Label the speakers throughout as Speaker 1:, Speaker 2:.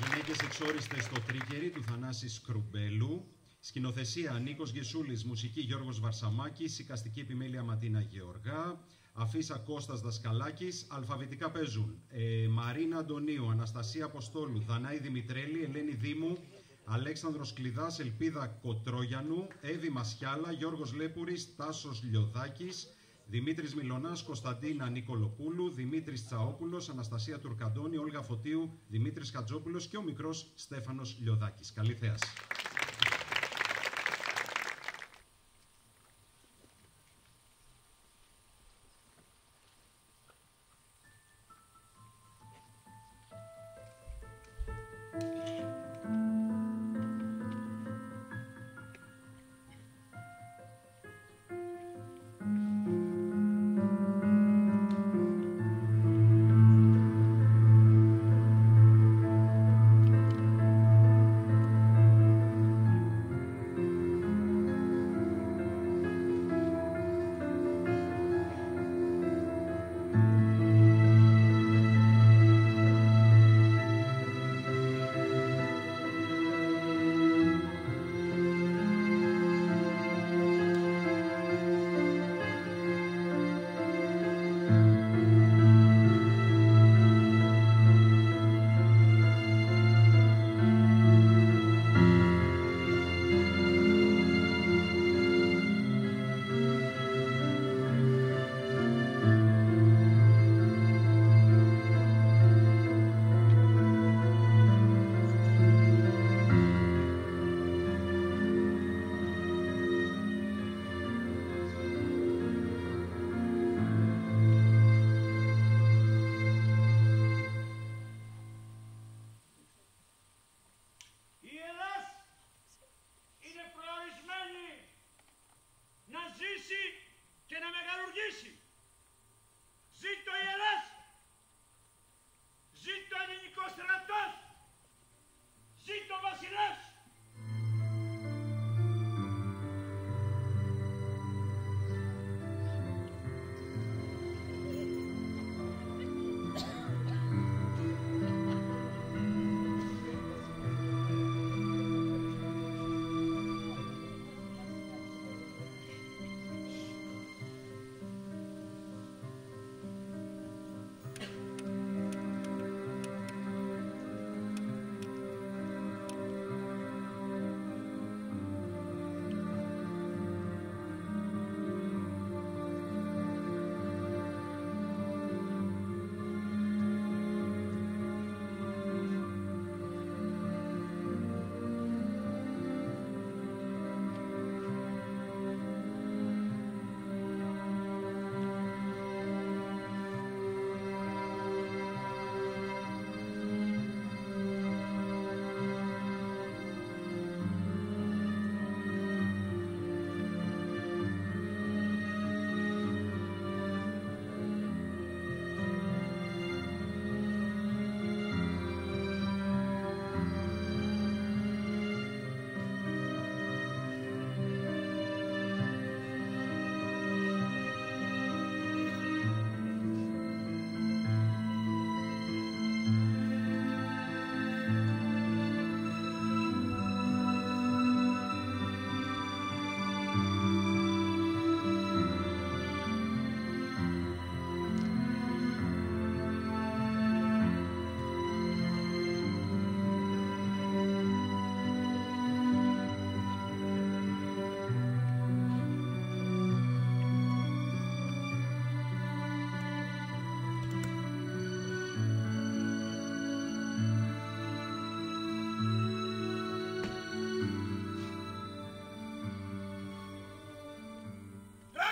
Speaker 1: Γυναίκες εξόριστες στο Τρίκερι του Θανάση Σκρουμπέλου. Σκηνοθεσία Νίκος Γεσούλης, μουσική Γιώργος Βαρσαμάκης, εικαστική επιμέλεια Ματίνα Γεωργά, αφίσα Κώστας Δασκαλάκης. Αλφαβητικά παίζουν Μαρίνα Αντωνίου, Αναστασία Αποστόλου, Δανάη Δημητρέλη, Ελένη Δήμου, Αλέξανδρος Κλειδάς, Ελπίδα Κοτρόγιανου, Εύη Μασιάλα, Γιώργος Λέπουρης, Τάσος Λιωδάκης, Δημήτρης Μιλωνάς, Κωνσταντίνα Νικολοπούλου, Δημήτρης Τσαόπουλος, Αναστασία Τουρκαντώνη, Όλγα Φωτίου, Δημήτρης Χατζόπουλος και ο μικρός Στέφανος Λιωδάκης. Καλή θέαση.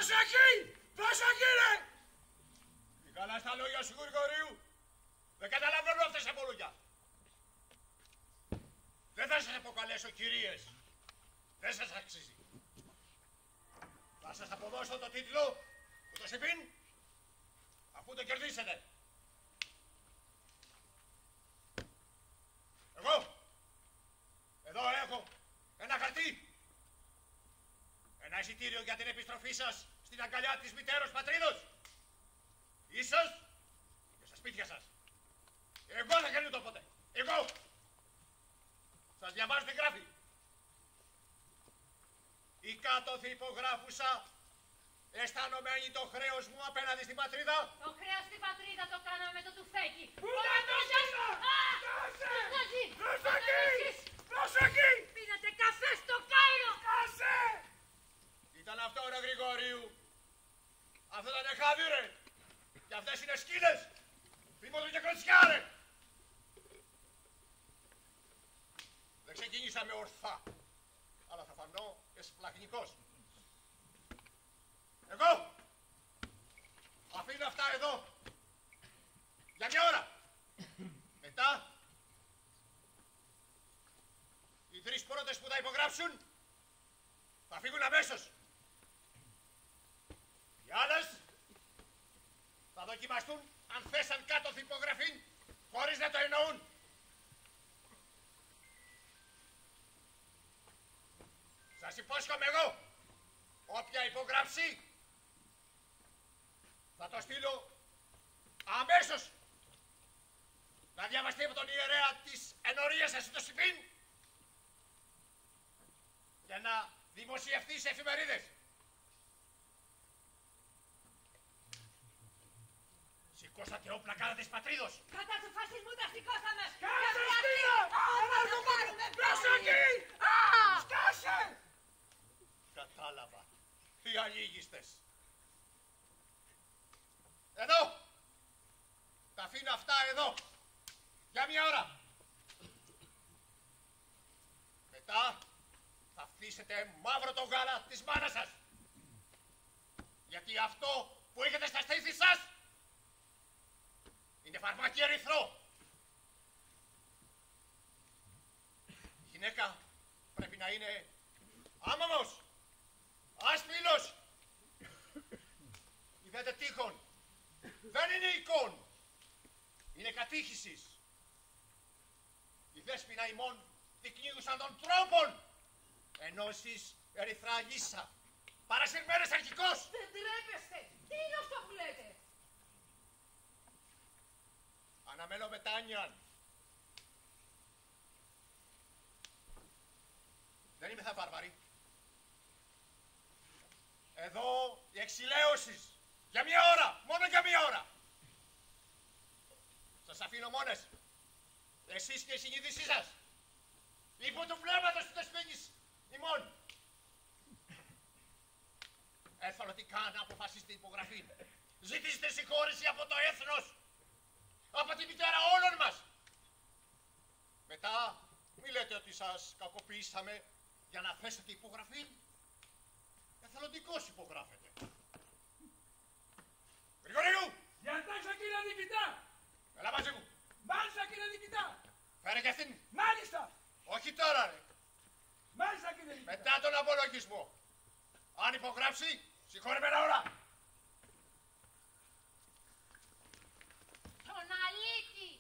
Speaker 2: Προσοχή! Προσοχή ρε! Καλά στα λόγια σου Γρηγορίου. Δεν καταλαβαίνω αυτές τις απολογιά. Δεν θα σας αποκαλέσω κυρίες. Δεν σας αξίζει. Θα σας αποδώσω το τίτλο που το συμπίν αφού το κερδίσετε. Εγώ εδώ έχω ένα χαρτί. Ένα εισιτήριο για την επιστροφή σας στην αγκαλιά της μητέρος πατρίδος. Ίσως και στα σπίτια σας. Εγώ θα κερδίσω ποτέ. Εγώ. διαβάζω τι γράφει. Η κάτωθη υπογράφουσα αισθανωμένη το χρέος μου απέναντι στην πατρίδα.
Speaker 3: Το χρέος στην πατρίδα το κάναμε με το τουφέκι.
Speaker 2: Πού να το ζήσω!
Speaker 3: Κάσε!
Speaker 2: Προσοχή! Προσοχή!
Speaker 3: Πίνατε καφέ στο Κάιρο!
Speaker 2: Κάσε! Ήταν αυτό ρε Γρηγορίου. Αυτό ήταν χάδι ρε. Και αυτές είναι σκύλες. Θύμωτο και κροτσιά ρε. Δεν ξεκινήσαμε ορθά. Αλλά θα φανώ εσπλαχνικός. Εγώ αφήνω αυτά εδώ για μια ώρα. Μετά οι 3 πρώτες που θα υπογράψουν θα φύγουν αμέσως. Οι άλλες θα δοκιμαστούν αν θέσαν κάτω υπογραφή χωρίς να το εννοούν. Σας υπόσχομαι εγώ, όποια υπογράψει θα το στείλω αμέσως να διαβαστεί από τον ιερέα της ενορίας σας στο Σιπίν για να δημοσιευτεί σε εφημερίδες. Σηκώσατε όπλα κατά της πατρίδος.
Speaker 3: Κατά του φασισμού τα σηκώσαμε!
Speaker 2: Κάσε στήλο! Προσοχή! Σκάσε! Κατάλαβα. Οι αλήγιστες. Εδώ! Τα αφήνω αυτά εδώ. Για μια ώρα. Μετά θα αφήσετε μαύρο το γάλα της μάνας σας. Γιατί αυτό που έχετε στα στήθη σας είναι φαρμάκι ερυθρό. Η γυναίκα πρέπει να είναι άμαμος, άσπυλος. Είδατε τείχον. Δεν είναι εικόν. Είναι κατήχησης. Η δέσποινα ημών δεικνύουσαν των τρόπων. Ενώ εσείς ερυθρά λύσα. Παρασυρμένες αρχικώς.
Speaker 3: Δεν τρέπεστε! Τι είναι αυτό που λέτε!
Speaker 2: Αναμένω μετάνοιαν. Δεν είμαι θα βάρβαροι. Εδώ η εξηλαίωσης. Για μια ώρα. Μόνο για μια ώρα. Σας αφήνω μόνες. Εσείς και η συνείδησή σας. Υπό του πνεύματος του δεσποίνης ημών. Εθελοντικά να αποφασίσετε υπογραφή. Ζητήστε συγχώρεση από το έθνος. Από τη μητέρα όλων μας. Μετά μη λέτε ότι σας κακοποιήσαμε για να θέσετε υπογραφή. Εθελοντικός υπογράφετε. Γρηγορίου!
Speaker 4: Διατάξα κύριε Νικητά!
Speaker 2: Έλα μαζί μου.
Speaker 4: Μάλιστα κύριε Νικητά!
Speaker 2: Φέρε και αυτήν.
Speaker 4: Μάλιστα!
Speaker 2: Όχι τώρα ρε.
Speaker 4: Μάλιστα κύριε Νικητά!
Speaker 2: Μετά τον απολογισμό. Αν υπογράψει, συγχωρεμένα ώρα.
Speaker 3: Τον αλήτη!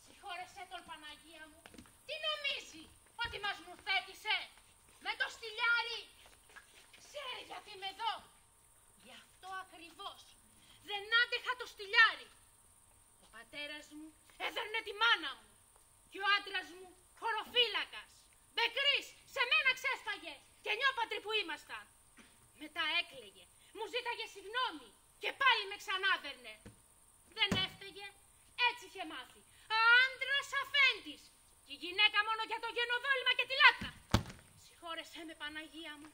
Speaker 3: Συγχώρεσέ τον Παναγία μου. Τι νομίζει, ότι μας νουθέτησε με το στυλιάρι. Ξέρει γιατί είμαι εδώ. Γι' αυτό ακριβώς. Δεν άντεχα το στυλιάρι. Ο πατέρας μου έδερνε τη μάνα μου. Και ο άντρας μου χωροφύλακας. Μπεκρής, σε μένα ξέσπαγε. Και νιώπατροι που ήμασταν. Μετά έκλαιγε. Μου ζήταγε συγγνώμη. Και πάλι με ξανάδερνε. Δεν έφταιγε. Έτσι είχε μάθει. Άντρας αφέντης. Και η γυναίκα μόνο για το γενοδόλημα και τη λάτρα. Συγχώρεσέ με Παναγία μου.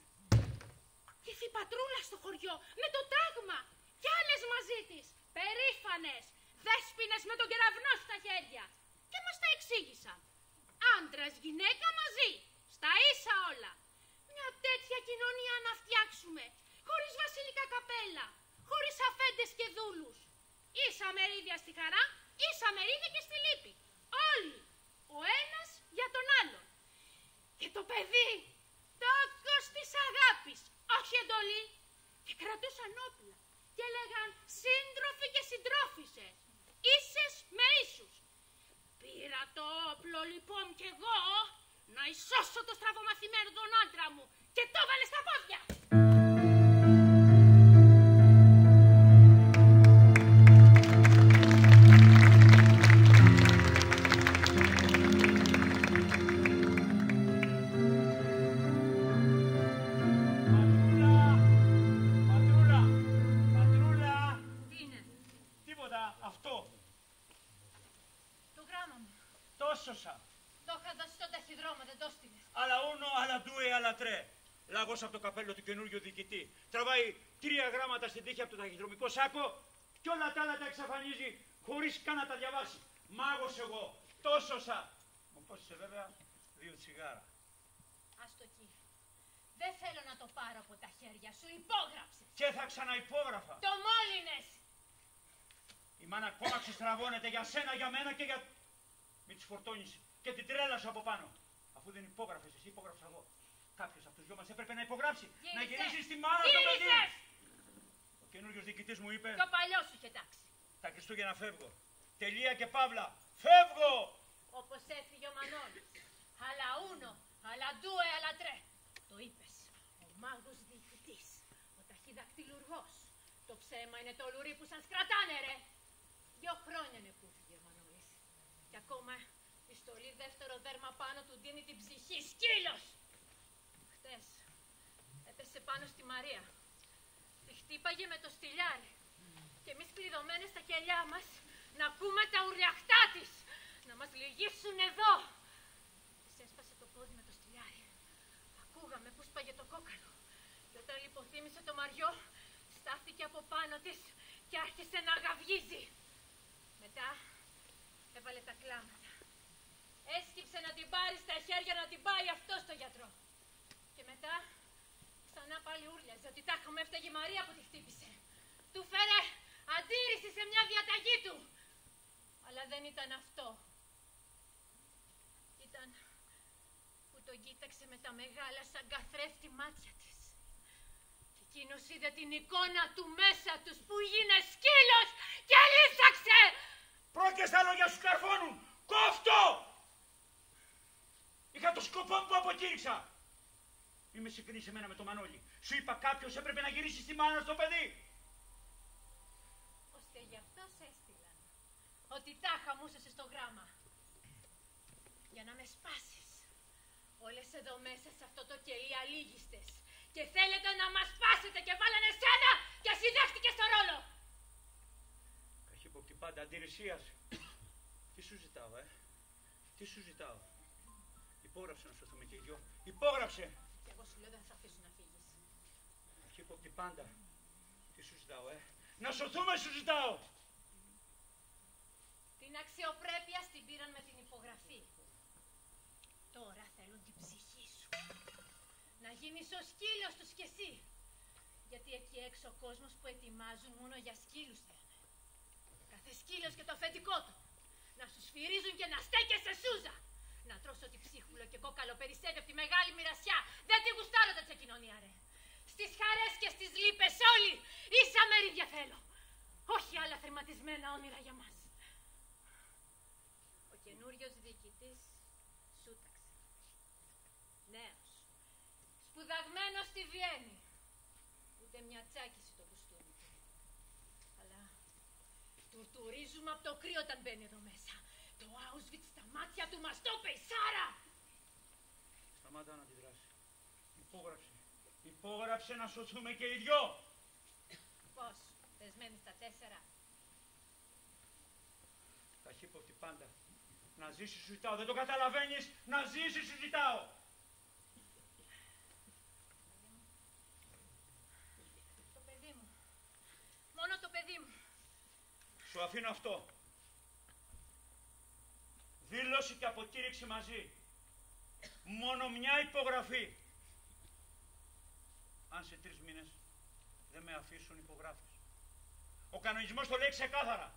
Speaker 3: Και ήρθε η πατρούλα στο χωριό με το τάγμα. Κι άλλες μαζί της. Περήφανες. Δέσποινες με τον κεραυνό στα χέρια. Και μας τα εξήγησαν. Άντρας, γυναίκα μαζί. Στα ίσα όλα. Μια τέτοια κοινωνία να φτιάξουμε. Χωρίς βασιλικά καπέλα. Χωρίς αφέντες και δούλους. Ίσα μερίδια στη χαρά, ίσα μερίδια και στη λύπη. Όλοι. Ο ένας για τον άλλον. Και το παιδί, τόκος της αγάπης. Όχι εντολή. Και κρατούσαν όπλα. Και έλεγαν σύντροφοι και συντρόφισσες. Ίσες με ίσους. Πήρα το όπλο λοιπόν κι εγώ να ισώσω το στραβομαθημένο τον άντρα μου. Και το έβαλε στα πόδια.
Speaker 5: Τόσοσα.
Speaker 3: Το είχα δώσει στον ταχυδρόμο, δεν το στείλες.
Speaker 5: Αλλά ούνο, αλλά ντούε, αλλά τρέ. Λάγος από το καπέλο του καινούριου διοικητή. Τραβάει 3 γράμματα στην τύχη από το ταχυδρομικό σάκο και όλα τα άλλα τα εξαφανίζει χωρίς καν να τα διαβάσει. Μάγος εγώ. Τόσοσα. Μου πόσησε βέβαια 2 τσιγάρα.
Speaker 3: Άστο εκεί. Δεν θέλω να το πάρω από τα χέρια σου. Υπόγραψες.
Speaker 5: Και θα ξαναυπόγραφα.
Speaker 3: Το μόλυνες.
Speaker 5: Η μάνα ακόμα ξεστραβώνεται για σένα, για μένα και για... Μην της φορτώνεις και την τρέλα σου από πάνω. Αφού δεν υπόγραφες εσύ, υπόγραψα εγώ. Κάποιος από τους δυο μας έπρεπε να υπογράψει. Να γυρίσει στη μάνα στο παιδί. Ο καινούριος διοικητής μου είπε...
Speaker 3: Και ο παλιός σου είχε τάξει.
Speaker 5: Τα Χριστούγεννα φεύγω. Τελεία και παύλα. Φεύγω!
Speaker 3: Όπως έφυγε ο Μανώλης. Αλλά ούνο, αλλά ντούε, αλλά τρέ. Το είπες. Ο μάγος διοικητής. Ο ταχυδακτυλουργός. Το ψέμα είναι το λουρί που σας κρατάνε, ρε. 2 χρόνια είναι που έφυγε ο Μανώλης. Και ακόμα η στολή δεύτερο δέρμα πάνω του δίνει την ψυχή. Σκύλος! Χτες έπεσε πάνω στη Μαρία. Τη χτύπαγε με το στυλιάρι. Και εμείς κλειδωμένες στα κελιά μας να ακούμε τα ουρλιαχτά της. Να μας λυγίσουν εδώ. Της έσπασε το πόδι με το στυλιάρι. Ακούγαμε που σπάγε το κόκαλο. Και όταν λιποθύμησε το Μαριό, στάθηκε από πάνω της και άρχισε να γαυγίζει. Μετά έβαλε τα κλάματα. Έσκυψε να την πάρει στα χέρια να την πάει αυτό στο γιατρό. Και μετά ξανά πάλι ούρλιαζε ότι τάχα μου έφταγε η Μαρία που τη χτύπησε. Του φέρε αντίρρηση σε μια διαταγή του. Αλλά δεν ήταν αυτό. Ήταν που τον κοίταξε με τα μεγάλα σαν καθρέφτη μάτια της. Και εκείνος είδε την εικόνα του μέσα τους που γίνε σκύλος και λύσαξε.
Speaker 5: Πρόκειες τα λόγια σου καρφώνουν. Κόφτω! Είχα το σκοπό μου που αποκήρυξα. Μη με συγκρίνεις εμένα με το Μανώλη. Σου είπα κάποιος έπρεπε να γυρίσει στη μάνα στο παιδί.
Speaker 3: Ώστε γι' αυτό σε έστειλαν. Ότι τάχα μου ήσασαι στο γράμμα. Για να με σπάσεις. Όλες εδώ μέσα σε αυτό το κελί αλήγιστες. Και θέλετε να μας σπάσετε και βάλανε σένα και εσύ δέχτηκες το ρόλο.
Speaker 5: Καχύποπτη πάντα αντιρρησίας. Τι σου ζητάω, Τι σου ζητάω. Υπόγραψε να σωθούμε και οι δυο. Υπόγραψε.
Speaker 3: Και εγώ σου λέω δεν θα αφήσω να φύγεις.
Speaker 5: Καχύποπτη πάντα. Τι σου ζητάω, Να σωθούμε σου ζητάω.
Speaker 3: Την αξιοπρέπεια στην πήραν με την υπογραφή. Τώρα θέλουν την ψυχή σου. Να γίνεις ο σκύλος τους κι εσύ. Γιατί εκεί έξω ο κόσμος που ετοιμάζουν μόνο για σκύλους θέλουν. Κάθε σκύλος και το αφεντικό του. Να σου σφυρίζουν και να στέκεσαι σούζα. Να τρως ότι ψίχουλο και κόκαλο περισσεύει από τη μεγάλη μοιρασιά. Δεν τη γουστάρω τέτοια κοινωνία, ρε. Στις χαρές και στις λύπες όλοι ίσα μερίδια θέλω. Όχι άλλα θερματισμένα όνειρα για μας. Ο καινούριος διοικητής σούταξε. Νέος. Σπουδαγμένος στη Βιέννη. Ούτε μια τσάκιση το κουστούμι του. Αλλά τουρτουρίζουμε από το κρύο όταν μπαίνει εδώ μέσα. Το Auschwitz στα μάτια του μας το είπε η Σάρα.
Speaker 5: Σταμάτα να αντιδράσει. Υπόγραψε. Υπόγραψε να σωθούμε και οι δυο.
Speaker 3: Πώς, δεσμένοι στα 4.
Speaker 5: Καχύποπτη πάντα. Να ζήσεις σου ζητάω. Δεν το καταλαβαίνεις. Να ζήσεις σου ζητάω.
Speaker 3: Το παιδί μου. Μόνο το παιδί μου.
Speaker 5: Σου αφήνω αυτό. Δήλωση και αποκήρυξη μαζί. Μόνο μια υπογραφή. Αν σε 3 μήνες δεν με αφήσουν υπογράφεις. Ο κανονισμός το λέει ξεκάθαρα.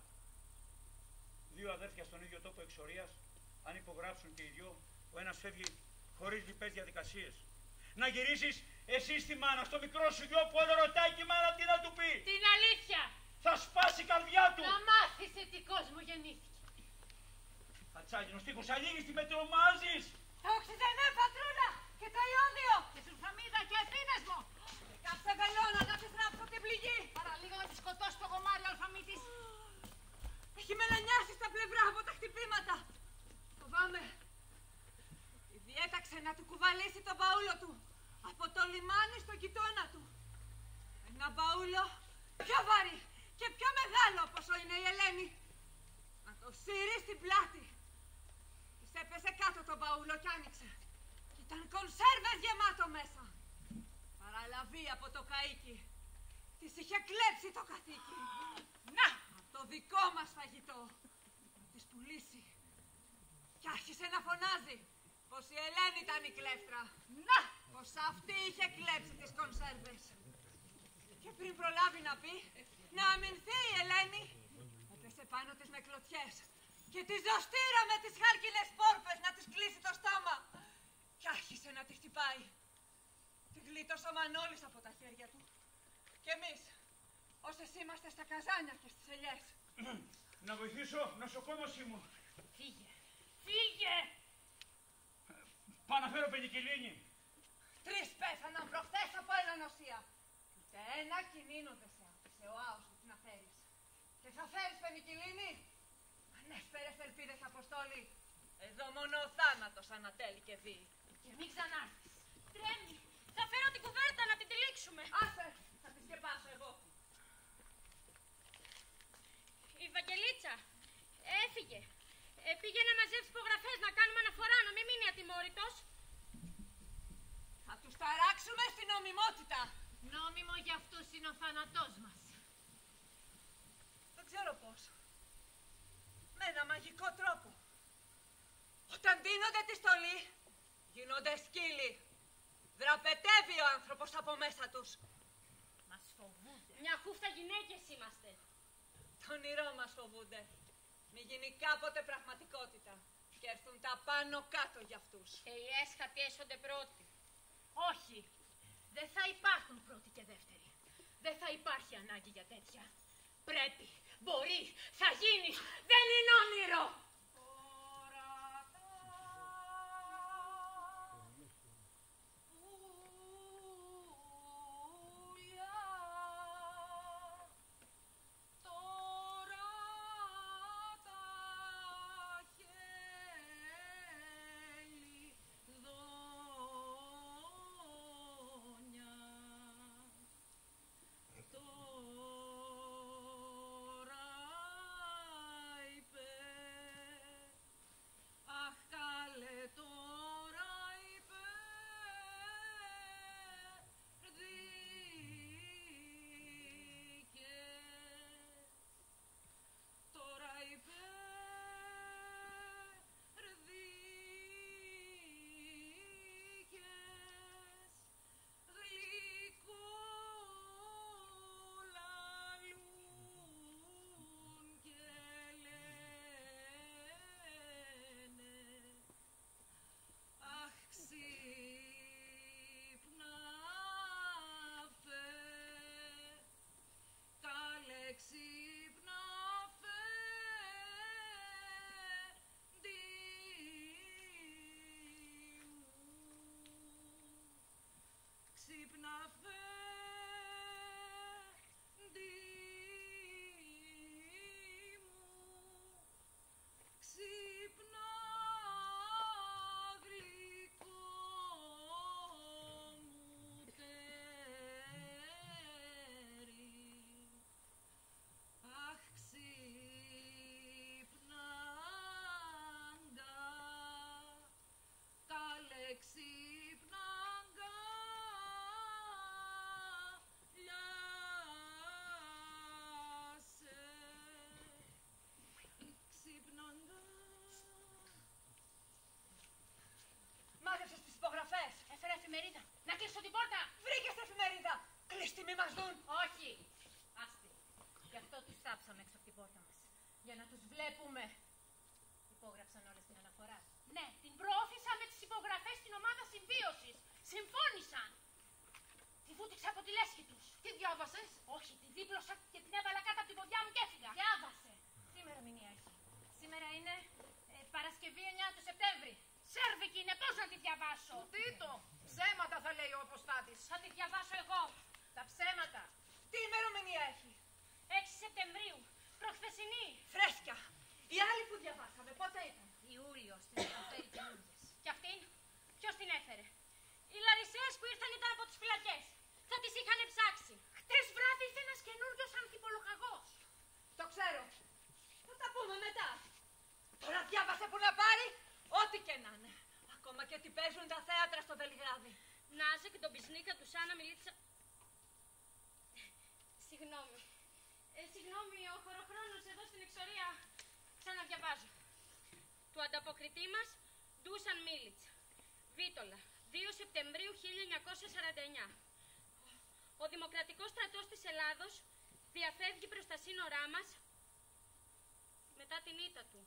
Speaker 5: 2 αδέρφια στον ίδιο τόπο εξορίας, αν υπογράψουν και οι δυο, ο ένας φεύγει χωρίς λοιπές διαδικασίες. Να γυρίσεις εσύ στη μάνα, στο μικρό σου γιο που όλο ρωτάει και η μάνα τι να του πει.
Speaker 3: Την αλήθεια.
Speaker 5: Θα σπάσει η καρδιά του.
Speaker 3: Να μάθεις σε τι κόσμο γεννήθηκε.
Speaker 5: Ατσάγινος τείχος, αλήγιστη με τρομάζεις.
Speaker 6: Το οξυζενέ, πατρούλα, και το ιόδιο, και σουλφαμίδα και ευθύνες μου. Και κάψε βελόνα να τη θράψω την πληγή. Παραλίγο να τη σκοτώσει το γομάρι αλφαμίτης. Έχει μελανιάσει στα πλευρά από τα χτυπήματα. Φοβάμαι. Διέταξε να του κουβαλήσει το μπαούλο του από το λιμάνι στο κοιτώνα του. Ένα μπαούλο πιο βαρύ και πιο μεγάλο όπως είναι η Ελένη. Να το σύρει στην πλάτη. άνοιξε. Ήταν κονσέρβες γεμάτο μέσα. Παραλαβή από το καΐκι. Της είχε κλέψει το καθήκη. Να! Το δικό μας φαγητό. Να της πουλήσει. Κι άρχισε να φωνάζει πως η Ελένη ήταν η κλέφτρα. Να! Πως αυτή είχε κλέψει τις κονσέρβες. Και πριν προλάβει να πει, να αμυνθεί η Ελένη, έπεσε πάνω της με κλωτσιές και τη ζωστήρα με τις χάλκινες πόρπες να της κλείσει το στόμα. Κι άρχισε να τη χτυπάει. Τη γλίτωσε ο Μανώλης από τα χέρια του. Και εμείς, όσες είμαστε στα καζάνια και στις ελιές.
Speaker 5: Να βοηθήσω, νοσοκόμος ήμουν.
Speaker 3: Φύγε, φύγε!
Speaker 5: Πάω να φέρω πενικυλίνη.
Speaker 6: 3 πέθαναν προχθές από ελονοσία. Ούτε ένα κινήνο δεν σε άφησε ο άωστος να φέρεις. Και θα φέρεις πενικυλίνη. Αν έσπερες ελπίδες, Αποστόλη, εδώ μόνο ο θάνατος ανατέλει και δει.
Speaker 3: Και μην ξανάρθεις. Τρέμει. Θα φέρω την κουβέρτα να την τυλίξουμε.
Speaker 6: Άσε, θα τη σκεπάσω εγώ.
Speaker 3: Η Βαγγελίτσα έφυγε. Πήγε να μαζέψει υπογραφές, να κάνουμε αναφορά, να μην μείνει ατιμόρυτος.
Speaker 6: Θα τους ταράξουμε στην νομιμότητα.
Speaker 3: Νόμιμο για αυτούς είναι ο θάνατός μας.
Speaker 6: Δεν ξέρω πώς. Με ένα μαγικό τρόπο. Όταν δίνονται τη στολή, γίνονται σκύλοι. Δραπετεύει ο άνθρωπος από μέσα τους.
Speaker 3: Μας φοβούνται. Μια χούφτα γυναίκες είμαστε.
Speaker 6: Το όνειρό μας φοβούνται. Μη γίνει κάποτε πραγματικότητα. Και έρθουν τα πάνω κάτω για αυτούς.
Speaker 3: Και οι έσχατοι έσονται πρώτοι. Όχι. Δεν θα υπάρχουν πρώτοι και δεύτεροι. Δεν θα υπάρχει ανάγκη για τέτοια. Πρέπει, μπορεί, θα γίνει. Δεν είναι όνειρο. Εφημερίδα. Να κλείσω την πόρτα.
Speaker 6: Βρήκες εφημερίδα. Κλείστη, μη μας δουν.
Speaker 3: Όχι. Άστη. Γι' αυτό τους θάψαμε έξω από την πόρτα μας. Για να τους βλέπουμε. Υπόγραψαν όλες την αναφορά. Ναι, την προώθησα με τις υπογραφές στην ομάδα συμβίωσης. Συμφώνησαν. Τη βούτυξα από τη λέσχη τους.
Speaker 6: Τι διάβασες?
Speaker 3: Όχι, τη δίπλωσα και την έβαλα κάτω από την ποδιά μου και έφυγα. Διάβασε. Σήμερα μηνύα έχει. Σήμερα είναι Παρασκευή 9 του Σεπτέμβρη. Σέρβικη είναι, πώς να τη διαβάσω.
Speaker 6: Τι το, ψέματα θα λέει ο αποστάτης.
Speaker 3: Θα τη διαβάσω εγώ. Τα ψέματα.
Speaker 6: Τι ημερομηνία έχει?
Speaker 3: 6 Σεπτεμβρίου. Προχθεσινή.
Speaker 6: Φρέσκια. Η άλλη που διαβάσαμε πότε ήταν?
Speaker 3: Ιούλιος, την έφερε καινούργιες. Και αυτήν, ποιος την έφερε? Οι Λαρισαίες που ήρθαν ήταν από τις φυλακές. Θα τις είχαν ψάξει. Χτες βράδυ ήρθε ένας καινούργιος ανθιπολογαγός.
Speaker 6: Το ξέρω. Θα τα πούμε μετά. Τώρα διάβασε που να πάρει, ό,τι και να είναι. ακόμα και τι παίζουν τα θέατρα στο Βελιγράδι.
Speaker 3: Νάζε και τον πισνίκα του Σάνα Μιλίτσα. Συγγνώμη. Συγγνώμη, ο χωροχρόνος εδώ στην εξορία. Ξαναδιαβάζω. Του ανταποκριτή μας, Ντούσαν Μίλιτσα. Βίτολα, 2 Σεπτεμβρίου 1949. Ο Δημοκρατικός Στρατός της Ελλάδος διαφεύγει προς τα σύνορά μας μετά την ήττα του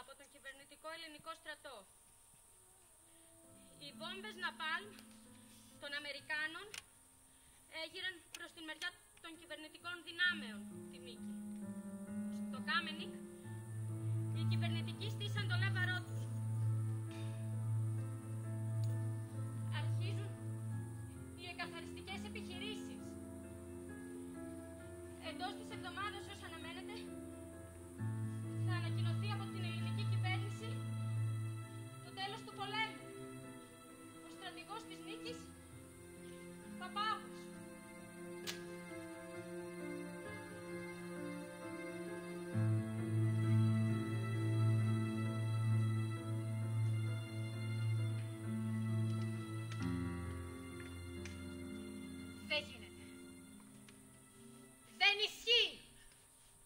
Speaker 3: από τον κυβερνητικό ελληνικό στρατό. Οι βόμβες Ναπάλμ των Αμερικάνων έγειραν προς την μεριά των κυβερνητικών δυνάμεων τη Νίκη. Στο Κάμενικ, οι κυβερνητικοί στήσαν το λάβαρό τους. Αρχίζουν οι εκαθαριστικές επιχειρήσεις. Εντός της εβδομάδας, όσο αναμένεται, θα ανακοινωθεί από την ελληνική κυβέρνηση το τέλος του πολέμου. Ο στρατηγός της Νίκης, Παπάγος.
Speaker 6: Δεν γίνεται. Δεν ισχύει.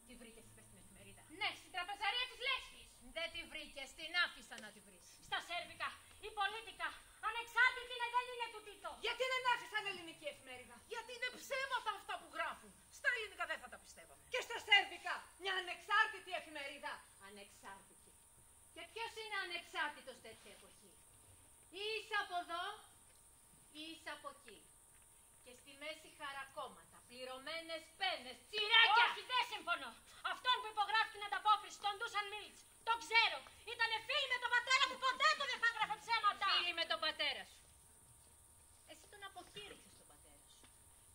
Speaker 6: Τη βρήκες, είπες στην εφημερίδα.
Speaker 3: Ναι, στην τραπεζαρία της Λέσχης.
Speaker 6: Δεν τη βρήκες, την άφησα να τη βρεις.
Speaker 3: Στα Σέρβικα, η Πολίτικα, ανεξάρτητη δεν είναι του τίτλου.
Speaker 6: Γιατί δεν άφησαν ελληνική εφημερίδα?
Speaker 7: Γιατί είναι ψέματα αυτά που γράφουν. Στα ελληνικά δεν θα τα πιστεύαμε.
Speaker 6: Και στα Σέρβικα, μια ανεξάρτητη εφημερίδα. Ανεξάρτητη. Και ποιος είναι ανεξάρτητος τέτοια εποχή? Είσαι από εδώ, είσαι από εκεί. Και στη μέση χαρακόμματα, πληρωμένες πένες, τσιράκια.
Speaker 3: Όχι, δεν συμφωνώ. Αυτόν που υπογράφει την ανταπόκριση, τον Ντούσαν Μίλιτς, το ξέρω. Ήτανε φίλοι με τον πατέρα μου, ποτέ του δεν θα έγραφε ψέματα.
Speaker 6: Φίλοι με τον πατέρα σου. Εσύ τον αποκήρυξες τον πατέρα σου.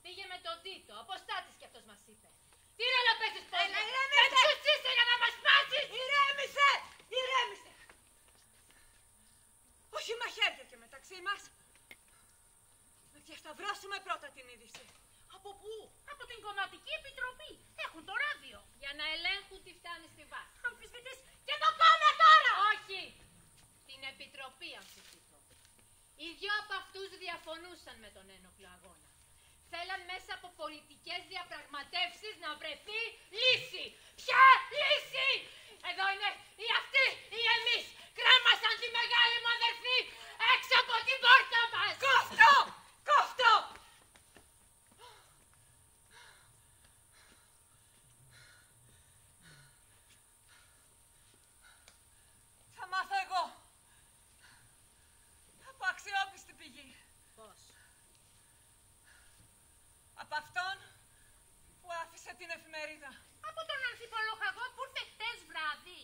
Speaker 6: Πήγε με τον Τίτο, αποστάτης κι αυτός μας είπε. Τι ρόλο παίζεις πάλι? Δεν ποιος είσαι για να μας σπάσεις! Ηρέμησε! Ηρέμησε! Όχι μαχαίρια και μεταξύ μας. Να διασταυρώσουμε πρώτα την είδηση.
Speaker 3: Από πού? Από την Κομματική Επιτροπή. Έχουν το ράδιο.
Speaker 6: Για να ελέγχουν τι φτάνει στη βάση.
Speaker 3: Αμφισβητείς και το κόμμα τώρα!
Speaker 6: Όχι! Την Επιτροπή αμφισβητώ. Οι δυο από αυτούς διαφωνούσαν με τον ένοπλο αγώνα. Θέλαν μέσα από πολιτικές διαπραγματεύσεις να βρεθεί λύση. Ποια λύση? Εδώ είναι οι αυτοί, οι εμείς. Κράμασαν τη μεγάλη μου αδερφή έξω από την πόρτα μας. Κόφτω! Κόφτω! Θα μάθω εγώ. Από αξιόπιστη πηγή. Πώς? Από αυτόν που άφησε την εφημερίδα.
Speaker 3: Από τον ανθιπολοχαγό που ήρθε χτες βράδυ.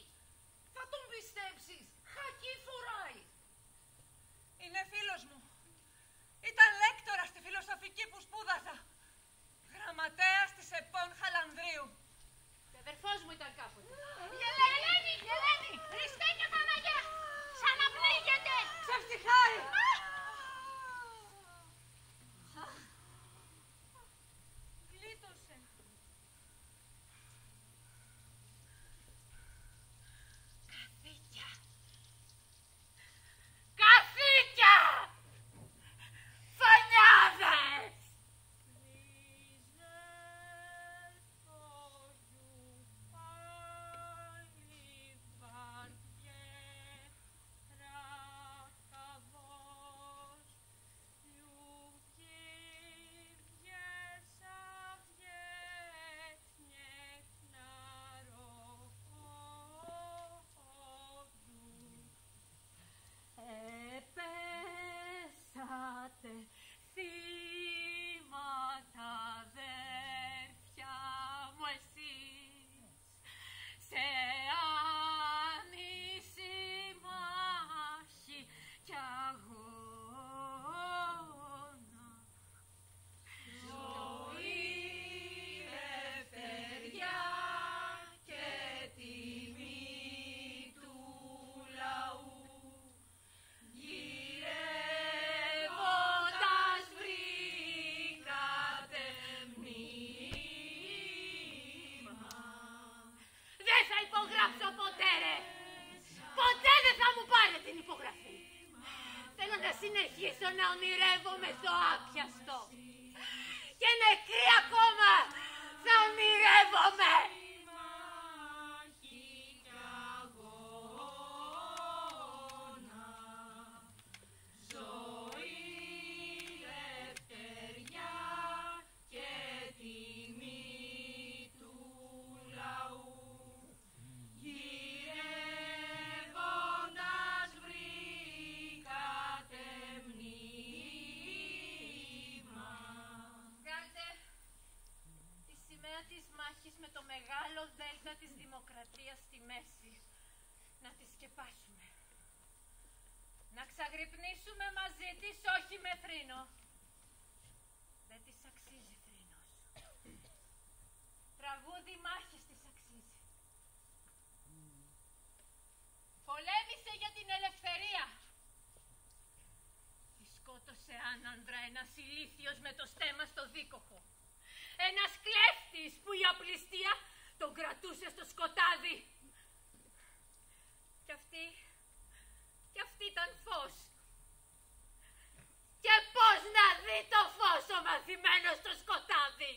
Speaker 3: να ονειρεύομαι στο άπιαστο. Και νεκρή ακόμα θα ονειρεύομαι. Με το μεγάλο δέλτα της δημοκρατίας στη μέση. Να τη σκεπάσουμε. Να ξαγρυπνήσουμε μαζί της, όχι με θρήνο. Δεν της αξίζει θρήνος. Τραγούδι μάχης της αξίζει. Πολέμησε για την ελευθερία. Τη σκότωσε άνανδρα ένας ηλίθιος με το στέμμα στο δίκοχο. Ένας κλέφτης που η απληστία τον κρατούσε στο σκοτάδι. Κι αυτή ήταν φως. Και πώς να δει το φως ο μαθημένος στο σκοτάδι.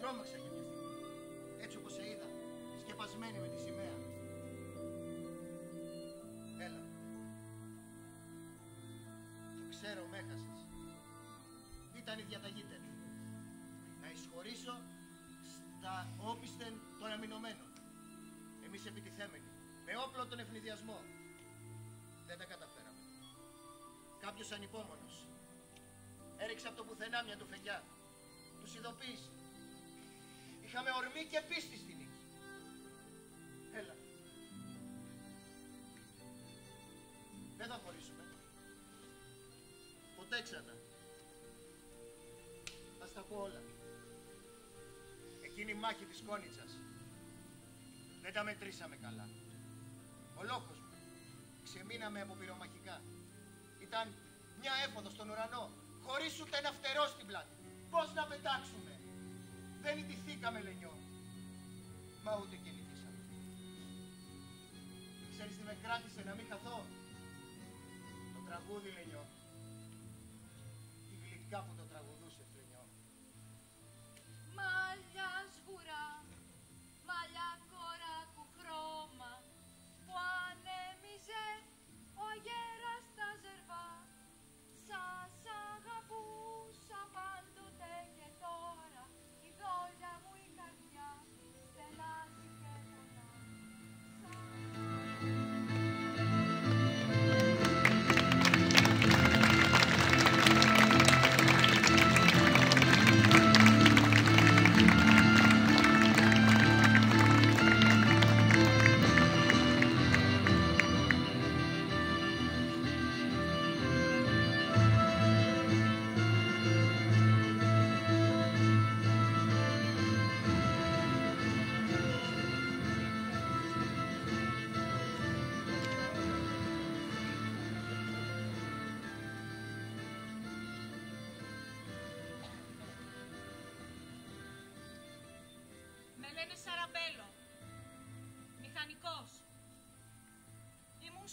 Speaker 2: Τρόμαξα για μια στιγμή. Έτσι όπως σε είδα, σκεπασμένη με τη σημαία. Έλα. Το ξέρω, μ' έχασες. Ήταν η διαταγή τέτοια. Να εισχωρήσω στα όπισθεν των αμυνωμένων. Εμείς επιτιθέμενοι, με όπλο τον ευνηδιασμό. Δεν τα καταφέραμε. Κάποιος ανυπόμονος έριξε από το πουθενά μια τουφεκιά. Τους ειδοποίησε. Είχαμε ορμή και πίστη στη νίκη. Έλα. Δεν θα χωρίσουμε. Ποτέ ξανά. Θα στα πω όλα. Εκείνη η μάχη της Κόνιτσας δεν τα μετρήσαμε καλά. Ο λόγος μου. Ξεμείναμε από πυρομαχικά. Ήταν μια έφοδο στον ουρανό, χωρίς ούτε ένα φτερό στην πλάτη. Πώς να πετάξουμε. Δεν ιτηθήκαμε, Λενιό. Μα ούτε και νικήσαμε. Ξέρεις τι με κράτησε να μην χαθώ? Το τραγούδι, Λενιό. Τη γλυκά που το τραγουδούσες, Λενιό.
Speaker 3: Μαλλιά σγουρά, μαλλιά κοράκου χρώμα, που ανέμιζε ο αγέρας τα ζερβά. Σας αγαπούσα πάντοτε και τώρα η δόλια μου η καρδιά στενάζει και πολλά.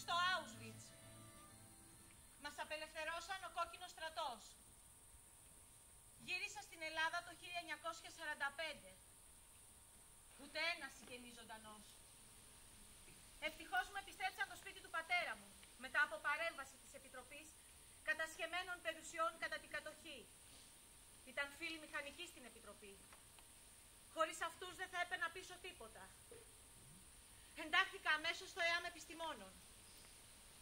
Speaker 6: Στο Auschwitz. Μας απελευθερώσαν ο κόκκινος στρατός. Γύρισα στην Ελλάδα το 1945. Ούτε ένας συγγενής ζωντανός. Ευτυχώς μου επιστρέψαν το σπίτι του πατέρα μου, με μετά από παρέμβαση της Επιτροπής Κατασχεμένων Περιουσιών κατά την κατοχή. Ήταν φίλοι μηχανικοί στην Επιτροπή. Χωρίς αυτούς δεν θα έπαιρνα πίσω τίποτα. Εντάχθηκα αμέσως στο ΕΑΜ Επιστημόνων.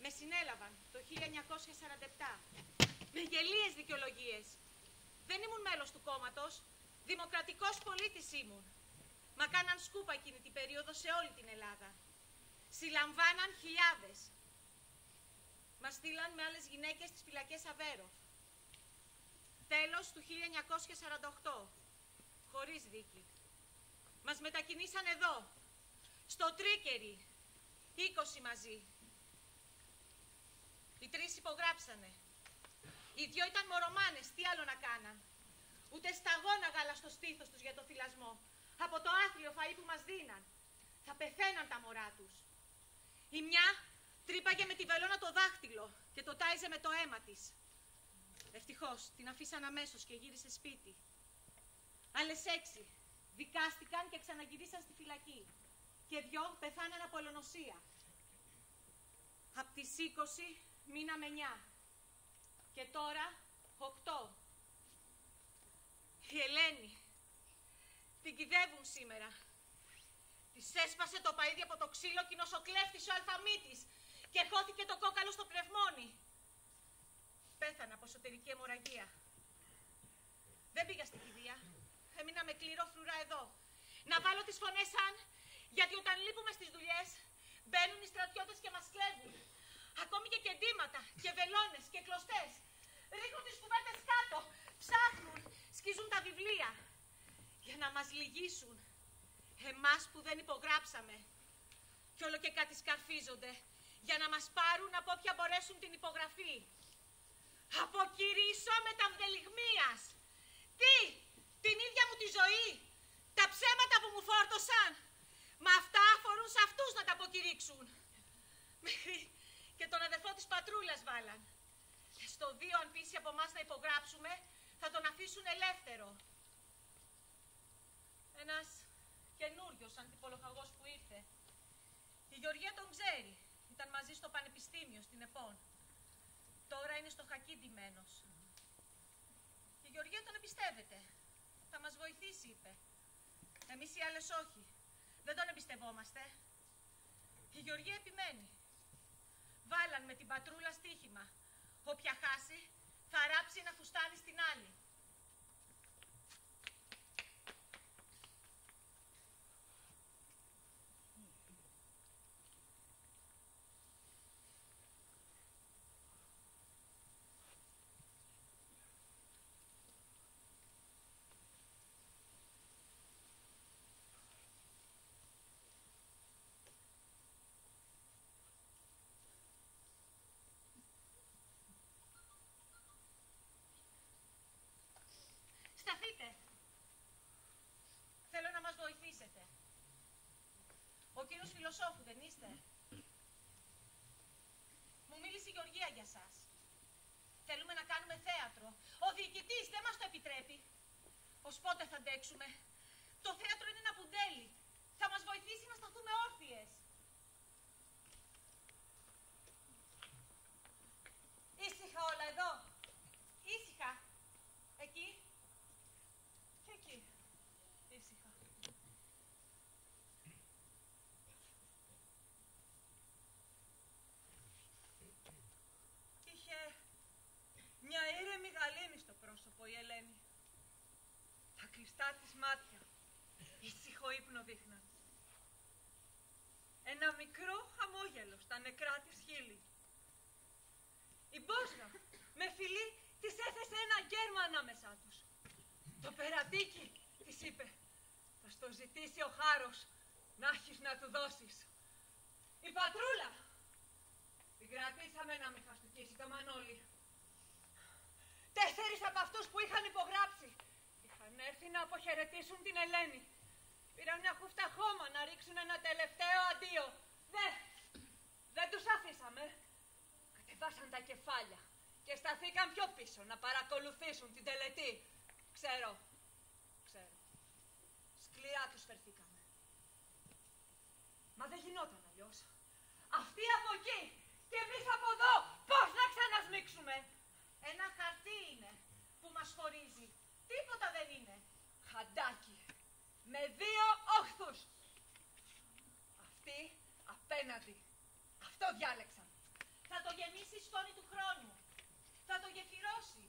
Speaker 6: Με συνέλαβαν το 1947 με γελίες δικαιολογίες. Δεν ήμουν μέλος του κόμματος, δημοκρατικός πολίτης ήμουν. Μα κάναν σκούπα εκείνη την περίοδο σε όλη την Ελλάδα. Συλλαμβάναν χιλιάδες. Μας στείλαν με άλλες γυναίκες στις φυλακές Αβέρο. Τέλος του 1948, χωρίς δίκη. Μας μετακινήσαν εδώ, στο Τρίκερι, 20 μαζί. Οι 3 υπογράψανε. Οι 2 ήταν μωρομάνες, τι άλλο να κάναν. Ούτε σταγόνα γάλα στο στήθος τους για το θυλασμό. Από το άθλιο φαΐ που μας δίναν. Θα πεθαίναν τα μωρά τους. Η μια τρύπαγε με τη βελόνα το δάχτυλο και το τάιζε με το αίμα της. Ευτυχώς την αφήσαν αμέσως και γύρισε σπίτι. Άλλες 6 δικάστηκαν και ξαναγυρίσαν στη φυλακή. Και 2 πεθάναν από ελονοσία. Απ' τις 20 μείναμε 9. Και τώρα 8. Η Ελένη. Την κυδεύουν σήμερα. Της έσπασε το παΐδι από το ξύλο κι νοσοκλέφτης ο αλφαμίτης και χώθηκε το κόκαλο στο πνευμόνι. Πέθανα από εσωτερική αιμορραγία. Δεν πήγα στην κηδεία. Έμεινα με κληρό φρουρά εδώ. Να βάλω τις φωνές αν, γιατί όταν λείπουμε στις δουλειές, μπαίνουν οι στρατιώτες και μας κλέβουν. Ακόμη και κεντήματα και βελόνες και κλωστές. Ρίχνουν τις κουβέντες κάτω, ψάχνουν, σκίζουν τα βιβλία. Για να μας λυγίσουν. Εμάς που δεν υπογράψαμε. Κι όλο και κάτι σκαρφίζονται. Για να μας πάρουν από όποια μπορέσουν την υπογραφή. Αποκηρύσω μεταμδελιγμίας. Τι, την ίδια μου τη ζωή. Τα ψέματα που μου φόρτωσαν. Μα αυτά αφορούν σε αυτούς να τα αποκηρύξουν. Μέχρι και τον αδερφό της πατρούλας βάλαν. Και στο 2 αν πείσει από εμάς να υπογράψουμε, θα τον αφήσουν ελεύθερο. Ένας καινούριος αντιπολοχαγός που ήρθε. Η Γεωργία τον ξέρει. Ήταν μαζί στο πανεπιστήμιο, στην ΕΠΟΝ. Τώρα είναι στο Χακί ντυμένος. Η Γεωργία τον εμπιστεύεται. Θα μας βοηθήσει, είπε. Εμείς οι άλλες όχι. Δεν τον εμπιστευόμαστε. Η Γεωργία επιμένει. Βάλαν με την πατρούλα στοίχημα. Όποια χάσει, θα ράψει ένα φουστάνι στην άλλη. Σταθείτε. Θέλω να μας βοηθήσετε. Ο κύριος φιλοσόφου δεν είστε? Μου μίλησε η Γεωργία για σας. Θέλουμε να κάνουμε θέατρο. Ο διοικητής δεν μας το επιτρέπει. Ως πότε θα αντέξουμε? Το θέατρο είναι ένα πουντέλι. Θα μας βοηθήσει να σταθούμε όρθιες. Ήσυχα όλα εδώ. Ήσυχα. Εκεί. Και εκεί. Ήσυχα. Είχε μια ήρεμη γαλήνη στο πρόσωπο η Ελένη. Τα κλειστά της μάτια ήσυχο ύπνο δείχναν. Ένα μικρό χαμόγελο στα νεκρά της χείλη. Η Μπόσνα με φιλί της έθεσε ένα γκέρμα ανάμεσά τους. Το περατίκι, της είπε, θα στο ζητήσει ο χάρος να έχεις να του δώσεις. Η πατρούλα, την κρατήσαμε να μην χαστουκίσει το Μανώλη. 4 από αυτούς που είχαν υπογράψει είχαν έρθει να αποχαιρετήσουν την Ελένη. Πήραν μια χούφτα χώμα να ρίξουν ένα τελευταίο αντίο. Δεν τους αφήσαμε. Κατεβάσαν τα κεφάλια και σταθήκαν πιο πίσω να παρακολουθήσουν την τελετή. Ξέρω. Σκληρά τους φερθήκαμε. Μα δεν γινόταν αλλιώς. Αυτοί από εκεί και εμείς από εδώ. χωρίζουμε. Ένα χαρτί είναι που μας χωρίζει. Τίποτα δεν είναι. Χαντάκι. Με 2 όχθους. Αυτή απέναντι. Αυτό διάλεξαν. Θα το γεμίσει σκόνη του χρόνου. Θα το γεφυρώσει.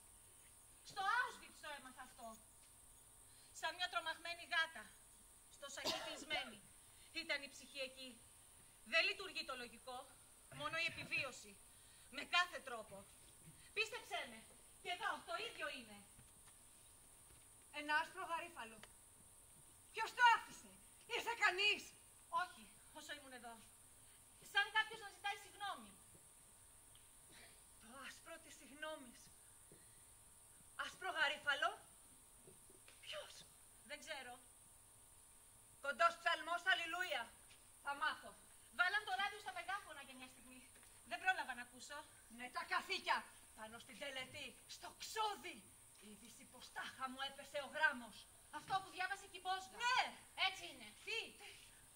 Speaker 6: Στο Auschwitz το έμαθα αυτό. Σαν μια τρομαγμένη γάτα. Στο σακί κλεισμένη. Ήταν η ψυχή εκεί. Δεν λειτουργεί το λογικό. Μόνο η επιβίωση. Με κάθε τρόπο. Πίστεψέ με. Και εδώ το ίδιο είναι. Ένα άσπρο γαρίφαλο. Ποιος το άφησε? Ήρθε κανείς? Όχι, όσο ήμουν εδώ. Σαν κάποιος να ζητάει συγγνώμη. Το άσπρο της συγγνώμης. Άσπρο γαρίφαλο. Ποιος? Δεν ξέρω. Κοντός ψαλμός αλληλούια. Θα μάθω. Βάλαν το ράδιο στα μεγάφωνα για μια στιγμή. Δεν πρόλαβα να ακούσω. Με τα καθήκια. Πάνω στην τελετή. Στο ξόδι. Η είδηση πως τάχα μου έπεσε ο γράμμος. Αυτό που διάβασε και η Μπόσγα. Ναι.
Speaker 3: Έτσι είναι.
Speaker 6: Τι?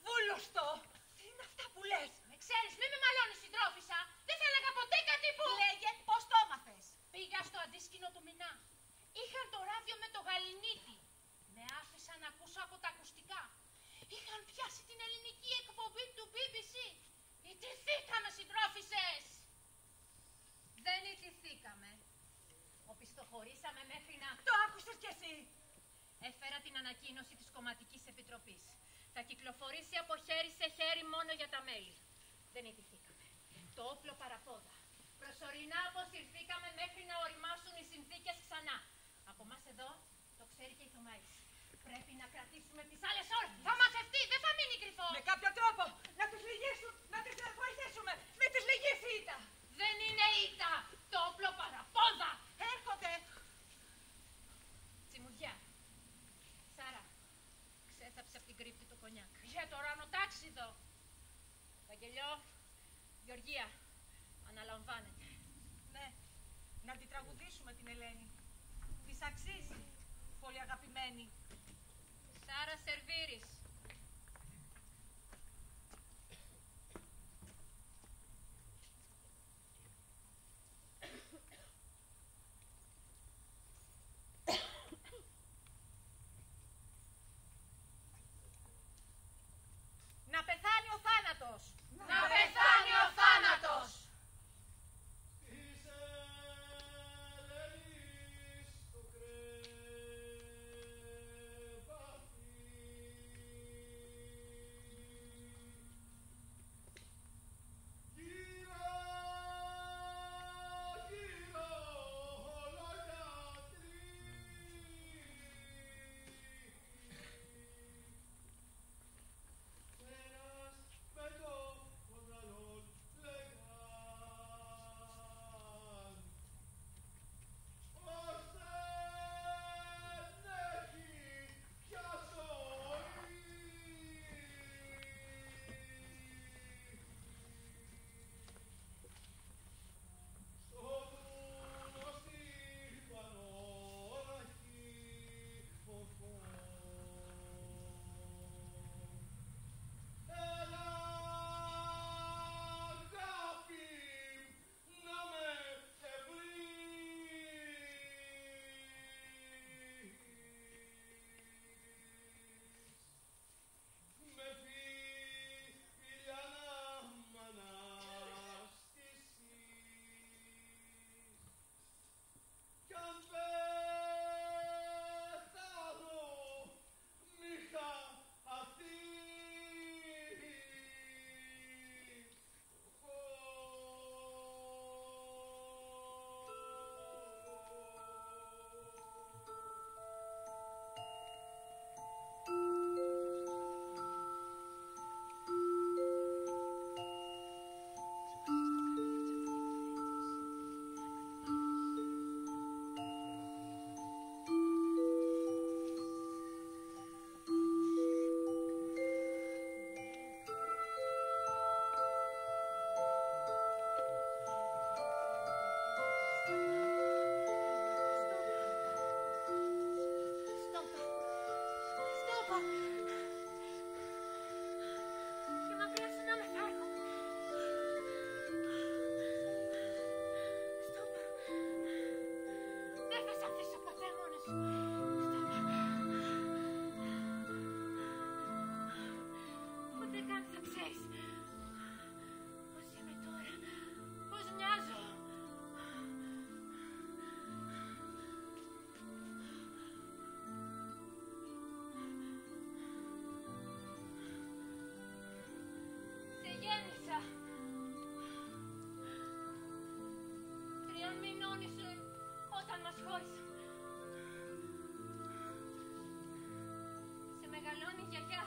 Speaker 6: Βούλωστο. Τι είναι αυτά που λες?
Speaker 3: Με ξέρεις, μη με μαλώνεις συντρόφισσα. Δεν θα έλεγα ποτέ κάτι που...
Speaker 6: Λέγε πως το έμαθες.
Speaker 3: Πήγα στο αντίσκηνο του Μινά. Είχαν το ράδιο με το γαλινίτι. Με άφησαν να ακούσω από τα ακουστικά. Είχαν πιάσει την ελληνική εκπομπή του BBC. Ιτηθήκαμε, συντρόφισσες.
Speaker 6: Δεν ιτηθήκαμε. Οπισθοχωρήσαμε μέχρι να... Το άκουσες κι εσύ. Έφερα την ανακοίνωση της Κομματικής Επιτροπής. Θα κυκλοφορήσει από χέρι σε χέρι μόνο για τα μέλη. Δεν ιτηθήκαμε. Το όπλο παραπόδα. Προσωρινά αποσυρθήκαμε μέχρι να οριμάσουν οι συνθήκες ξανά. Από εμάς εδώ το ξέρει και η Θωμαής. Πρέπει να κρατήσουμε τις άλλες όρθιες.
Speaker 3: Θα μαθευτεί, δεν θα μείνει κρυφό.
Speaker 6: Με κάποιο τρόπο να τους λυγίσουμε, να τις βοηθήσουμε. Μην τις λυγίσει η ήττα.
Speaker 3: Δεν είναι ήττα. Το όπλο παραπόδα.
Speaker 6: Έρχονται. Τσιμουδιά. Σάρα, ξέθαψε από την κρύπτη το κονιάκ.
Speaker 3: Για το ρανοτάξιδο.
Speaker 6: Βαγγελιό, Γεωργία, αναλαμβάνετε. Ναι, να την τραγουδήσουμε την Ελένη. Της αξίζει, πολύ αγαπημένη. Σάρα Σερβίρης. Να πεθάνει ο θάνατος!
Speaker 3: Να πεθάνει ο θάνατος!
Speaker 8: Της Ελένης το κρεβάτι
Speaker 3: των μηνών ήσουν όταν μας χώρισαν. Σε μεγαλώνει η γιαγιά.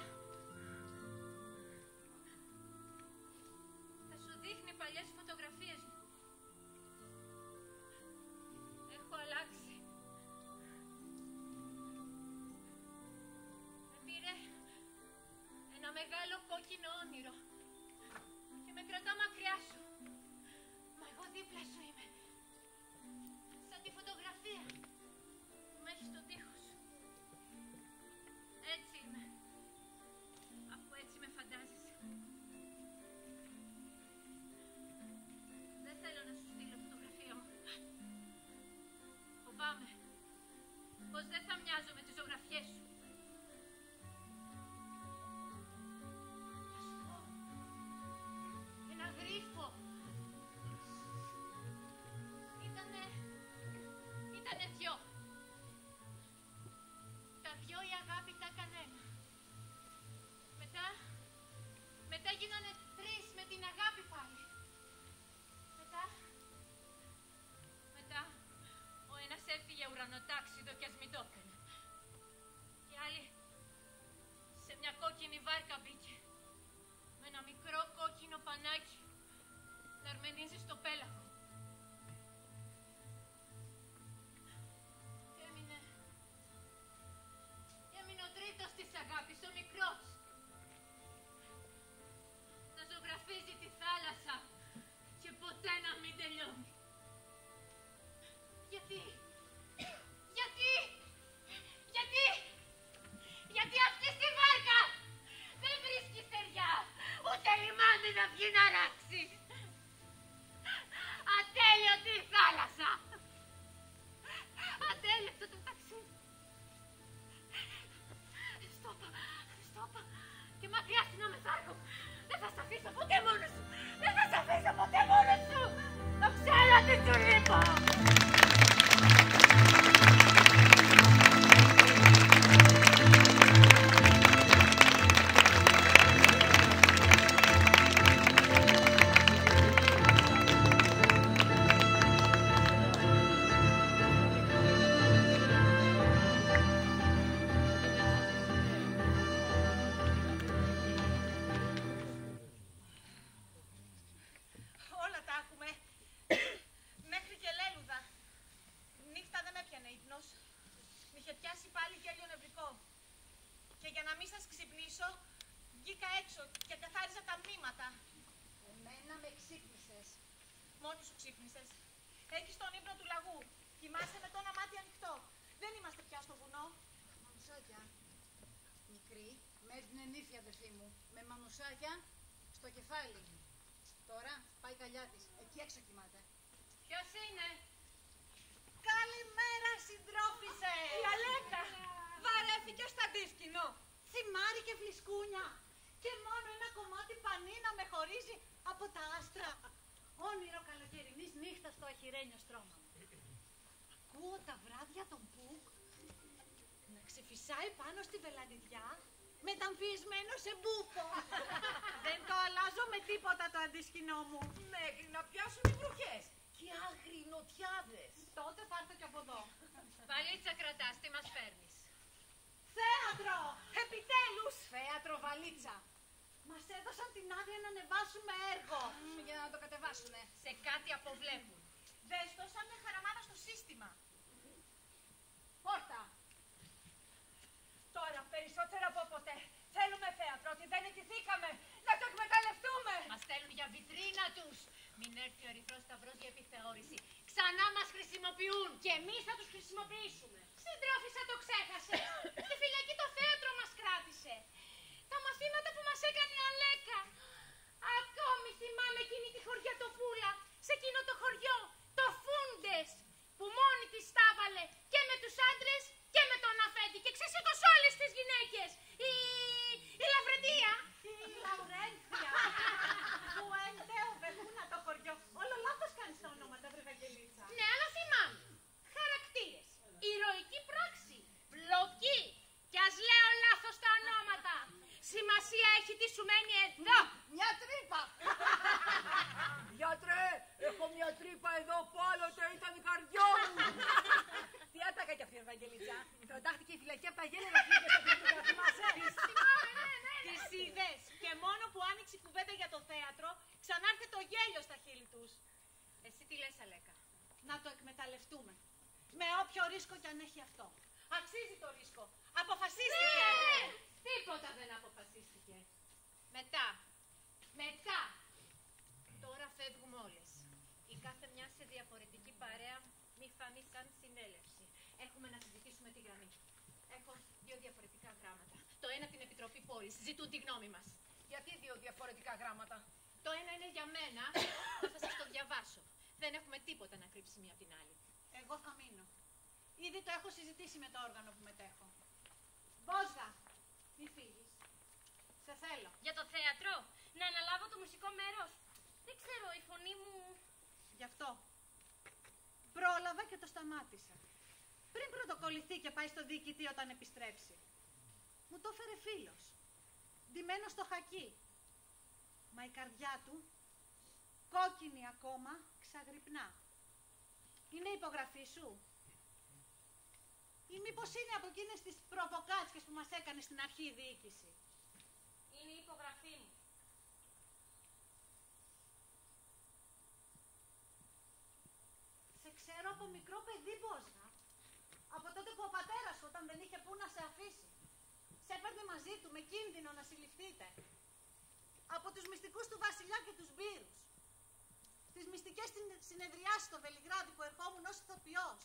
Speaker 3: Θα σου δείχνει παλιές φωτογραφίες μου. Έχω αλλάξει. Με πήρε ένα μεγάλο κόκκινο όνειρο και με κρατά μακριά σου. Μα εγώ δίπλα σου είμαι. Σαν τη φωτογραφία που με έχει στο τοίχος. Έτσι είμαι. Αφού έτσι με φαντάζεσαι. Δεν θέλω να σου στείλω φωτογραφία μου. Φοβάμαι πως δεν θα μοιάζω με τις ζωγραφιές σου. Θα σου πω ένα γρίφο. Ήτανε δυο. Τα δυο η αγάπη τα έκανε ένα. Μετά γίνανε τρεις με την αγάπη πάλι. Μετά ο ένας έφυγε ουρανοτάξιδο κι ας μην το έκανε. Η άλλη σε μια κόκκινη βάρκα μπήκε. Με ένα μικρό κόκκινο πανάκι να αρμενίζει στο πέλαγο. Και έμεινε ο τρίτος της αγάπης, ο μικρός. Να ζωγραφίζει τη θάλασσα και ποτέ να μην τελειώνει. Γιατί αυτή στη βάρκα δεν βρίσκει στεριά, ούτε λιμάνι να βγει να ράξει. Ατέλειωτη η θάλασσα. Ατέλειωτο το ταξίδι. Χριστόπα, και μακριά στην αμεθάρκο. Δεν θα σ' αφήσω ποτέ μόνος σου. Δεν θα σ' αφήσω ποτέ μόνος σου. Το ξέρω τι σου λείπω.
Speaker 6: Στο κεφάλι. Τώρα πάει καλιά της. Εκεί έξω κοιμάται.
Speaker 3: Ποιος είναι?
Speaker 6: Καλημέρα, συντρόφισε!
Speaker 7: Η Αλέκα βαρέθηκε στα αντίσκηνο.
Speaker 6: Θυμάρι και φλισκούνια. Και μόνο ένα κομμάτι πανί να με χωρίζει από τα άστρα. Όνειρο καλοκαιρινής νύχτας στο αχυρένιο στρώμα μου. Ακούω τα βράδια τον Πουκ να ξεφυσάει πάνω στη βελανιδιά μεταμφιεσμένο σε μπούφο. Δεν το αλλάζω με τίποτα το αντίσκηνό μου.
Speaker 7: Μέχρι να πιάσουν οι βροχές. Και άγριοι νοτιάδες.
Speaker 6: Τότε θα έρθω κι από εδώ.
Speaker 3: Βαλίτσα κρατάς, τι μας φέρνεις?
Speaker 6: Θέατρο! Επιτέλους! Θέατρο βαλίτσα. Μας έδωσαν την άδεια να ανεβάσουμε έργο. Για να το κατεβάσουνε.
Speaker 3: Σε κάτι αποβλέπουν.
Speaker 6: Δες το σαν μια χαραμάδα στο σύστημα. Πόρτα.
Speaker 7: Τώρα περισσότερο από ποτέ θέλουμε θέατρο, ότι δεν ετηθήκαμε να το εκμεταλλευτούμε.
Speaker 3: Μας στέλνουν για βιτρίνα τους. Μην έρθει ο Ερυθρός Σταυρός για επιθεώρηση. Ξανά μας χρησιμοποιούν.
Speaker 6: Και εμείς θα τους χρησιμοποιήσουμε.
Speaker 3: Συντρόφισσα, το ξέχασες. Στη φυλακή το θέατρο μας κράτησε. Τα μαθήματα που μας έκανε η Αλέκα. Ακόμη θυμάμαι εκείνη τη χωριατοπούλα. Σε εκείνο το χωριό, το Φούντες, που μόνη της τα έβαλε και με τους άντρες και με τον αφέντη και ξεσήκωσε όλες τις γυναίκες. Η Λαυρετία.
Speaker 6: Η Λαουρένθια. Που εντέοβε το χωριό. Όλο λάθος κάνεις τα ονόματα, βρε Βαγγελίτσα.
Speaker 3: Ναι, αλλά θυμάμαι. Χαρακτήρες. Ηρωική πράξη. Βλοκή. Κι ας λέω λάθος τα ονόματα. Σημασία έχει τι σου μένει εδώ.
Speaker 6: το γέλιο στα χείλη τους.
Speaker 7: Εσύ τι λες, Αλέκα?
Speaker 6: Να το εκμεταλλευτούμε. Με όποιο ρίσκο κι αν έχει αυτό. Αξίζει το ρίσκο. Αποφασίστηκε.
Speaker 7: Ναι, τίποτα δεν αποφασίστηκε. Μετά. Τώρα φεύγουμε όλες. Η κάθε μια σε διαφορετική παρέα, μη φανεί σαν συνέλευση. Έχουμε να συζητήσουμε τη γραμμή. Έχω 2 διαφορετικά γράμματα. Το ένα από την Επιτροπή Πόλης. Ζητούν τη γνώμη μας.
Speaker 6: Γιατί 2 διαφορετικά γράμματα?
Speaker 7: Το ένα είναι για μένα. Θα σας το διαβάσω. Δεν έχουμε τίποτα να κρύψει μία από την άλλη.
Speaker 6: Εγώ θα μείνω. Ήδη το έχω συζητήσει με το όργανο που μετέχω. Μπόσγα, μη φύγεις. Σε θέλω.
Speaker 7: Για το θέατρο, να αναλάβω το μουσικό μέρος. Δεν ξέρω, η φωνή μου...
Speaker 6: Γι' αυτό. Πρόλαβα και το σταμάτησα. Πριν πρωτοκολληθεί και πάει στο διοικητή όταν επιστρέψει. Μου το έφερε φίλος. Ντυμένος στο χακί. Μα η καρδιά του, κόκκινη ακόμα, ξαγρυπνά. Είναι η υπογραφή σου? Ή μήπως είναι από εκείνες τις προβοκάτσιες που μας έκανε στην αρχή η διοίκηση?
Speaker 7: Είναι η υπογραφή μου.
Speaker 6: Σε ξέρω από μικρό παιδί, Μπόσγα. Από τότε που ο πατέρας σου, όταν δεν είχε πού να σε αφήσει, σε έπαιρνε μαζί του με κίνδυνο να συλληφθείτε. Από τους μυστικούς του Βασιλιά και τους Μπύρους. Στις μυστικές συνεδριάσεις στο Βελιγράδι που ερχόμουν ως ηθοποιός.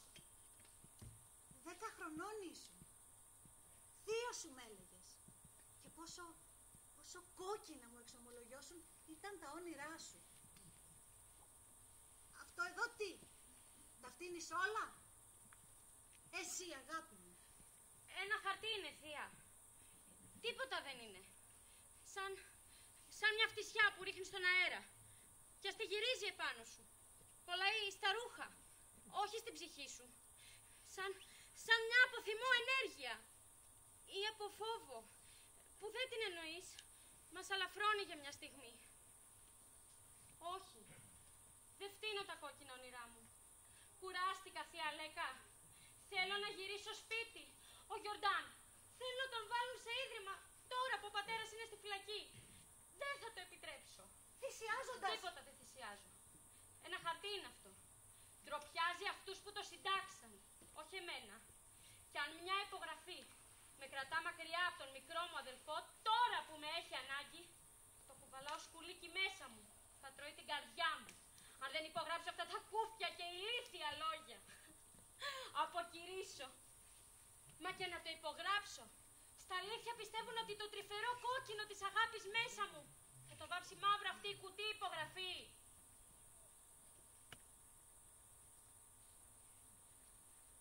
Speaker 6: 10 χρονών ήσουν. Θείο σου μ' έλεγες. Και πόσο κόκκινα μου εξομολογιώσουν ήταν τα όνειρά σου. Αυτό εδώ τι? Τα φτύνεις όλα? Εσύ, αγάπη μου.
Speaker 7: Ένα χαρτί είναι, θεία. Τίποτα δεν είναι. Σαν μια φτισιά που ρίχνει στον αέρα. Και αστιγυρίζει επάνω σου. Κολλάει στα ρούχα. Όχι στην ψυχή σου. Σαν μια αποθυμό ενέργεια. Ή από φόβο. Που δεν την εννοείς. Μας αλαφρώνει για μια στιγμή. Όχι. Δεν φτύνω τα κόκκινα όνειρά μου. Κουράστηκα, θεία Αλέκα. Θέλω να γυρίσω σπίτι. Ο Γιορτάν. Θέλω να τον βάλουν σε ίδρυμα τώρα που ο πατέρας είναι στη φυλακή. Δεν θα το επιτρέψω.
Speaker 6: Θυσιάζοντας.
Speaker 7: Τίποτα δεν θυσιάζω. Ένα χαρτί είναι αυτό. Ντροπιάζει αυτούς που το συντάξαν. Όχι εμένα. Κι αν μια υπογραφή με κρατά μακριά από τον μικρό μου αδελφό, τώρα που με έχει ανάγκη, το κουβαλάω σκουλίκι μέσα μου. Θα τρώει την καρδιά μου. Αν δεν υπογράψω αυτά τα κούφια και ηλίθια λόγια. Αποκηρύσω. Μα και να το υπογράψω. Στα αλήθεια πιστεύουν ότι το τρυφερό κόκκινο της αγάπης μέσα μου θα το βάψει μαύρα αυτή η κουτί υπογραφή.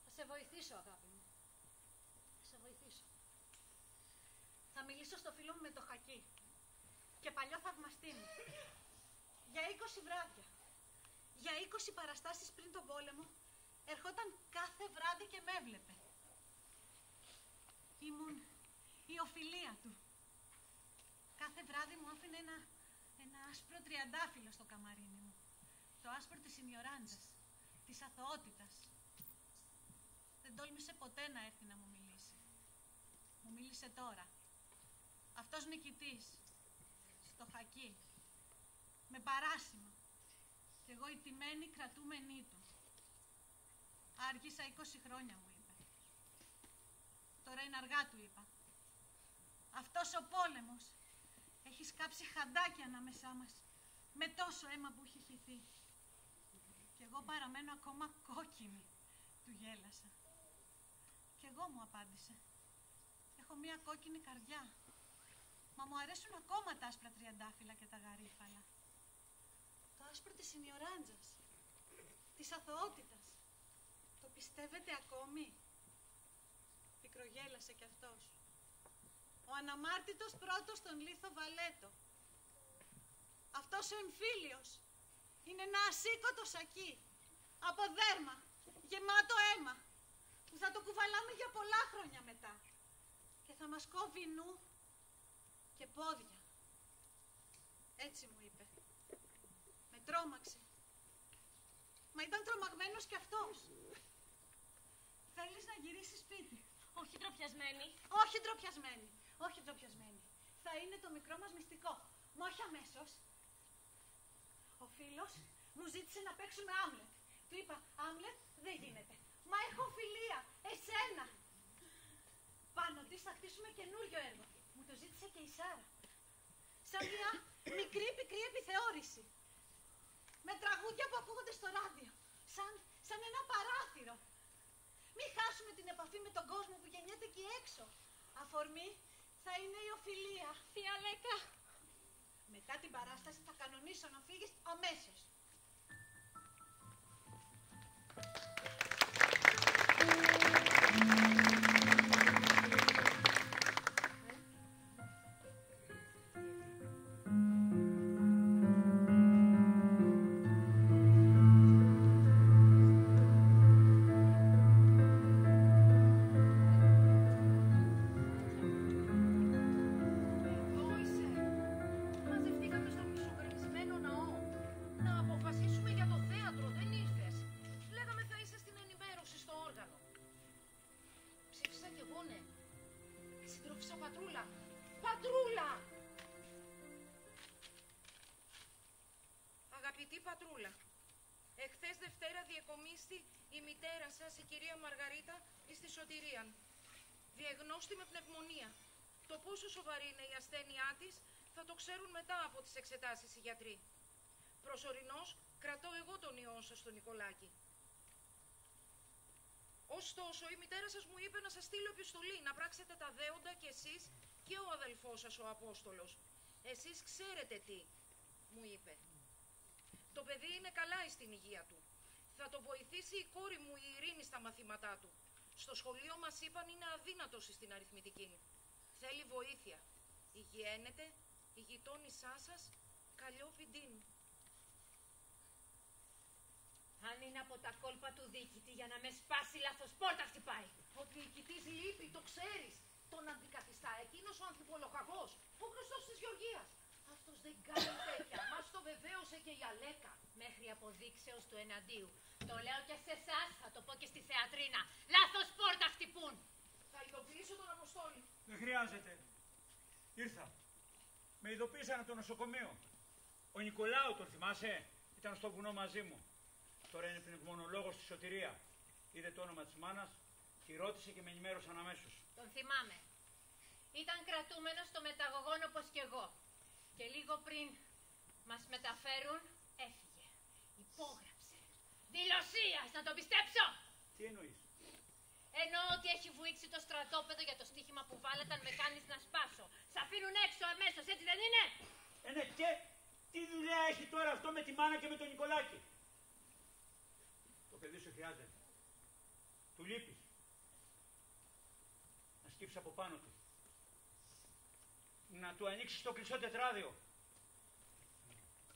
Speaker 6: Θα σε βοηθήσω, αγάπη μου. Θα σε βοηθήσω. Θα μιλήσω στο φίλο μου με το χακί. Και παλιό θαυμαστή μου. Για 20 βράδια. Για 20 παραστάσεις πριν τον πόλεμο, ερχόταν κάθε βράδυ και με έβλεπε. Ήμουν η οφειλία του. Κάθε βράδυ μου άφηνε ένα άσπρο τριαντάφυλλο στο καμαρίνι μου. Το άσπρο της Ινιοράντζας, της αθωότητας. Δεν τόλμησε ποτέ να έρθει να μου μιλήσει. Μου μίλησε τώρα. Αυτός νικητής, στο χακί, με παράσημα. Κι εγώ η τιμένη κρατούμενή του. Άργησα 20 χρόνια, μου είπε. Τώρα είναι αργά, του είπα. Αυτός ο πόλεμος έχει σκάψει χαντάκια ανάμεσά μας, με τόσο αίμα που έχει χυθεί. Κι εγώ παραμένω ακόμα κόκκινη, του γέλασα. Κι εγώ, μου απάντησε. Έχω μία κόκκινη καρδιά. Μα μου αρέσουν ακόμα τα άσπρα τριαντάφυλλα και τα γαρίφαλα. Το άσπρο της Ινιοράντζας, της αθωότητας. Το πιστεύετε ακόμη? Πικρογέλασε κι αυτός. Ο αναμάρτητος πρώτος στον λίθο Βαλέτο. Αυτός ο εμφύλιος είναι ένα ασήκωτο σακί, από δέρμα, γεμάτο αίμα, που θα το κουβαλάμε για πολλά χρόνια μετά και θα μας κόβει νου και πόδια. Έτσι μου είπε. Με τρόμαξε. Μα ήταν τρομαγμένος κι αυτός. Θέλεις να γυρίσεις σπίτι?
Speaker 7: Όχι ντροπιασμένη.
Speaker 6: Όχι ντροπιασμένη. Όχι ντροπιασμένη. Θα είναι το μικρό μας μυστικό. Μα όχι αμέσως. Ο φίλος μου ζήτησε να παίξουμε Άμλετ. Του είπα, Άμλετ δεν γίνεται. Μα έχω φιλία, εσένα. Πάνω της θα χτίσουμε καινούριο έργο. Μου το ζήτησε και η Σάρα. Σαν μια μικρή πικρή επιθεώρηση. Με τραγούδια που ακούγονται στο ράδιο. Σαν ένα παράθυρο. Μην χάσουμε την επαφή με τον κόσμο που γεννιέται εκεί έξω. Αφορμή θα είναι η οφειλία.
Speaker 7: Θεία Λέκα.
Speaker 6: Μετά την παράσταση θα κανονίσω να φύγεις αμέσως.
Speaker 8: Αγαπητή Πατρούλα, εχθές Δευτέρα διεκομίστη η μητέρα σας, η κυρία Μαργαρίτα, στη Σωτηρία. Διεγνώστη με πνευμονία. Το πόσο σοβαρή είναι η ασθένειά της θα το ξέρουν μετά από τις εξετάσεις οι γιατροί. Προσωρινώς κρατώ εγώ τον ιό σας στο Νικολάκη. Ωστόσο, η μητέρα σας μου είπε να σας στείλω επιστολή, να πράξετε τα δέοντα κι εσείς και ο αδελφός σας ο Απόστολος. Εσείς ξέρετε τι, μου είπε. Το παιδί είναι καλά στην υγεία του. Θα το βοηθήσει η κόρη μου η Ειρήνη στα μαθήματά του. Στο σχολείο μας είπαν είναι αδύνατος στην αριθμητική. Θέλει βοήθεια. Υγιένεται, η γειτόνισά σας, καλιό πιντίν.
Speaker 3: Αν είναι από τα κόλπα του διοικητή για να με σπάσει λάθος πόρτα χτυπάει.
Speaker 8: Ο διοικητής λείπει, το ξέρεις. Τον αντικαθιστά εκείνος ο ανθιπολοχαγός, ο γνωστός της Γεωργίας. Αυτός δεν κάνει τέτοια. Μας το βεβαίωσε και η Αλέκα.
Speaker 3: Μέχρι αποδείξεως του εναντίου. Το λέω και σε εσάς, θα το πω και στη θεατρίνα. Λάθος πόρτα χτυπούν.
Speaker 8: Θα ειδοποιήσω τον Αποστόλη.
Speaker 5: Δεν χρειάζεται. Ήρθα. Με ειδοποίησαν από το νοσοκομείο. Ο Νικολάου, τον θυμάσαι, ήταν στο βουνό μαζί μου. Τώρα είναι πνευμονολόγος στη Σωτηρία. Είδε το όνομα της μάνας, τη ρώτησε και με ενημέρωσαν αμέσως.
Speaker 3: Τον θυμάμαι. Ήταν κρατούμενος στο μεταγωγόν όπως κι εγώ. Και λίγο πριν μας μεταφέρουν, έφυγε. Υπόγραψε. Δηλωσίας, να το πιστέψω!
Speaker 5: Τι εννοείς?
Speaker 3: Εννοώ ότι έχει βουήξει το στρατόπεδο για το στοίχημα που βάλατε αν με κάνεις να σπάσω. Σ' αφήνουν έξω αμέσως, έτσι δεν είναι?
Speaker 5: Ναι, και τι δουλειά έχει τώρα αυτό με τη μάνα και με τον Νικολάκη? Το παιδί σου χρειάζεται. Του λείπεις. Να σκύψει από πάνω του. Να του ανοίξεις το κλειστό τετράδιο.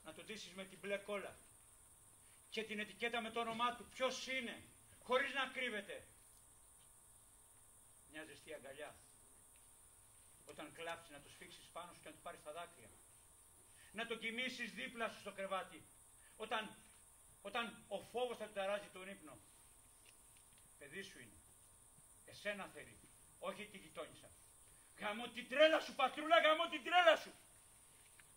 Speaker 5: Να το ντύσεις με την μπλε κόλλα. Και την ετικέτα με το όνομά του. Ποιος είναι. Χωρίς να κρύβεται. Μια ζεστή αγκαλιά. Όταν κλάψει να το σφίξεις πάνω σου και να του πάρεις τα δάκρυα. Να το κοιμήσεις δίπλα σου στο κρεβάτι. Όταν ο φόβος θα του ταράζει τον ύπνο. Παιδί σου είναι. Εσένα θέλει. Όχι τη γειτόνισσα. Γαμώ την τρέλα σου, Πατρούλα, γαμώ την τρέλα σου.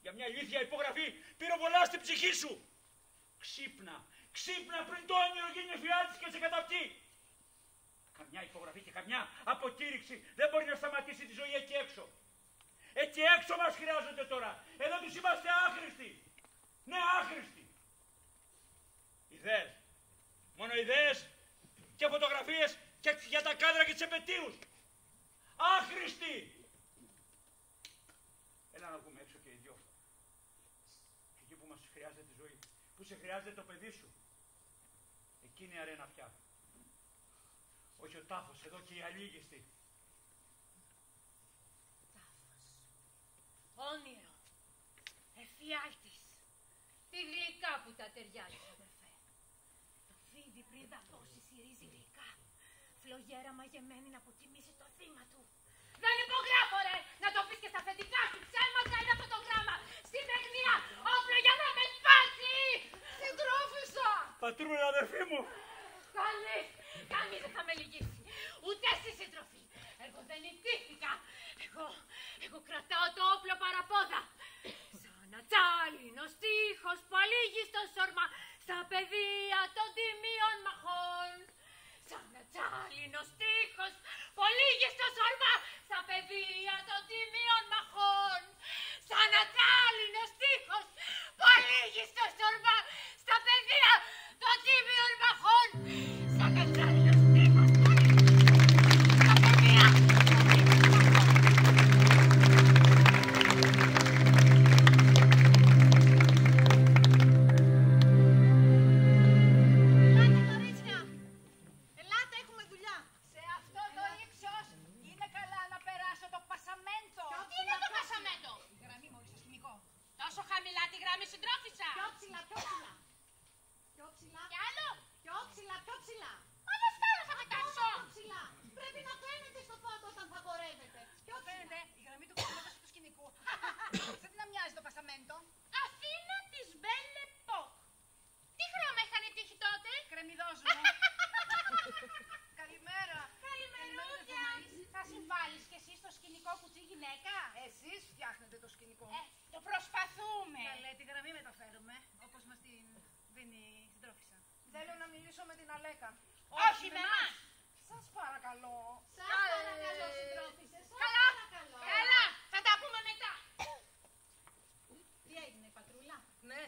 Speaker 5: Για μια ηλίθια υπογραφή πυροβολά στην ψυχή σου. Ξύπνα, ξύπνα πριν το όνειρο γίνει εφιάλτης και σε καταπτεί. Καμιά υπογραφή και καμιά αποκήρυξη δεν μπορεί να σταματήσει τη ζωή εκεί έξω. Εκεί έξω μας χρειάζονται τώρα. Εδώ τους είμαστε άχρηστοι. Ναι, άχρηστοι. Ιδέες. Μόνο ιδέες και φωτογραφίες και για τα κάδρα και τις επετείους. Άχρηστοι. Έλα να βγούμε έξω και οι δυο. Εκεί που μας χρειάζεται τη ζωή. Που σε χρειάζεται το παιδί σου. Εκεί είναι η αρένα πια. Όχι ο τάφος, εδώ και οι αλήγιστοι.
Speaker 3: Τάφος. Όνειρο. Εφιάλτης. Τι γλυκά που τα ταιριάζει, αδερφέ. Το φίδι πριν δαπώσει συρίζει γλυκά. Φλογέρα μαγεμένη να αποκοιμήσει το θύμα του. Δεν υπογράφω ρε! Να το πεις και στα αφεντικά σου. Ψέματα είναι αυτό το γράμμα. Στην παιχνία. Όπλο για να με σπάσει.
Speaker 8: Συντρόφισσα!
Speaker 5: Πατρούλα, αδερφή μου.
Speaker 3: Κανείς δεν θα με λυγίσει. Ούτε στη συντροφή. Εγώ δεν ιτήθηκα. Εγώ κρατάω το όπλο παραπόδα. Σαν ατσάλινος τείχος που αλήγει στο
Speaker 6: Καλέ, τη γραμμή μεταφέρουμε, όπως μας την δίνει η συντρόφισσα.
Speaker 8: Θέλω να μιλήσω με την Αλέκα.
Speaker 3: Όχι με εμάς.
Speaker 8: Σας παρακαλώ.
Speaker 3: Σας παρακαλώ, συντρόφισσες. Καλά, καλά, θα τα πούμε μετά.
Speaker 6: Τι έγινε, η πατρούλα?
Speaker 8: Ναι,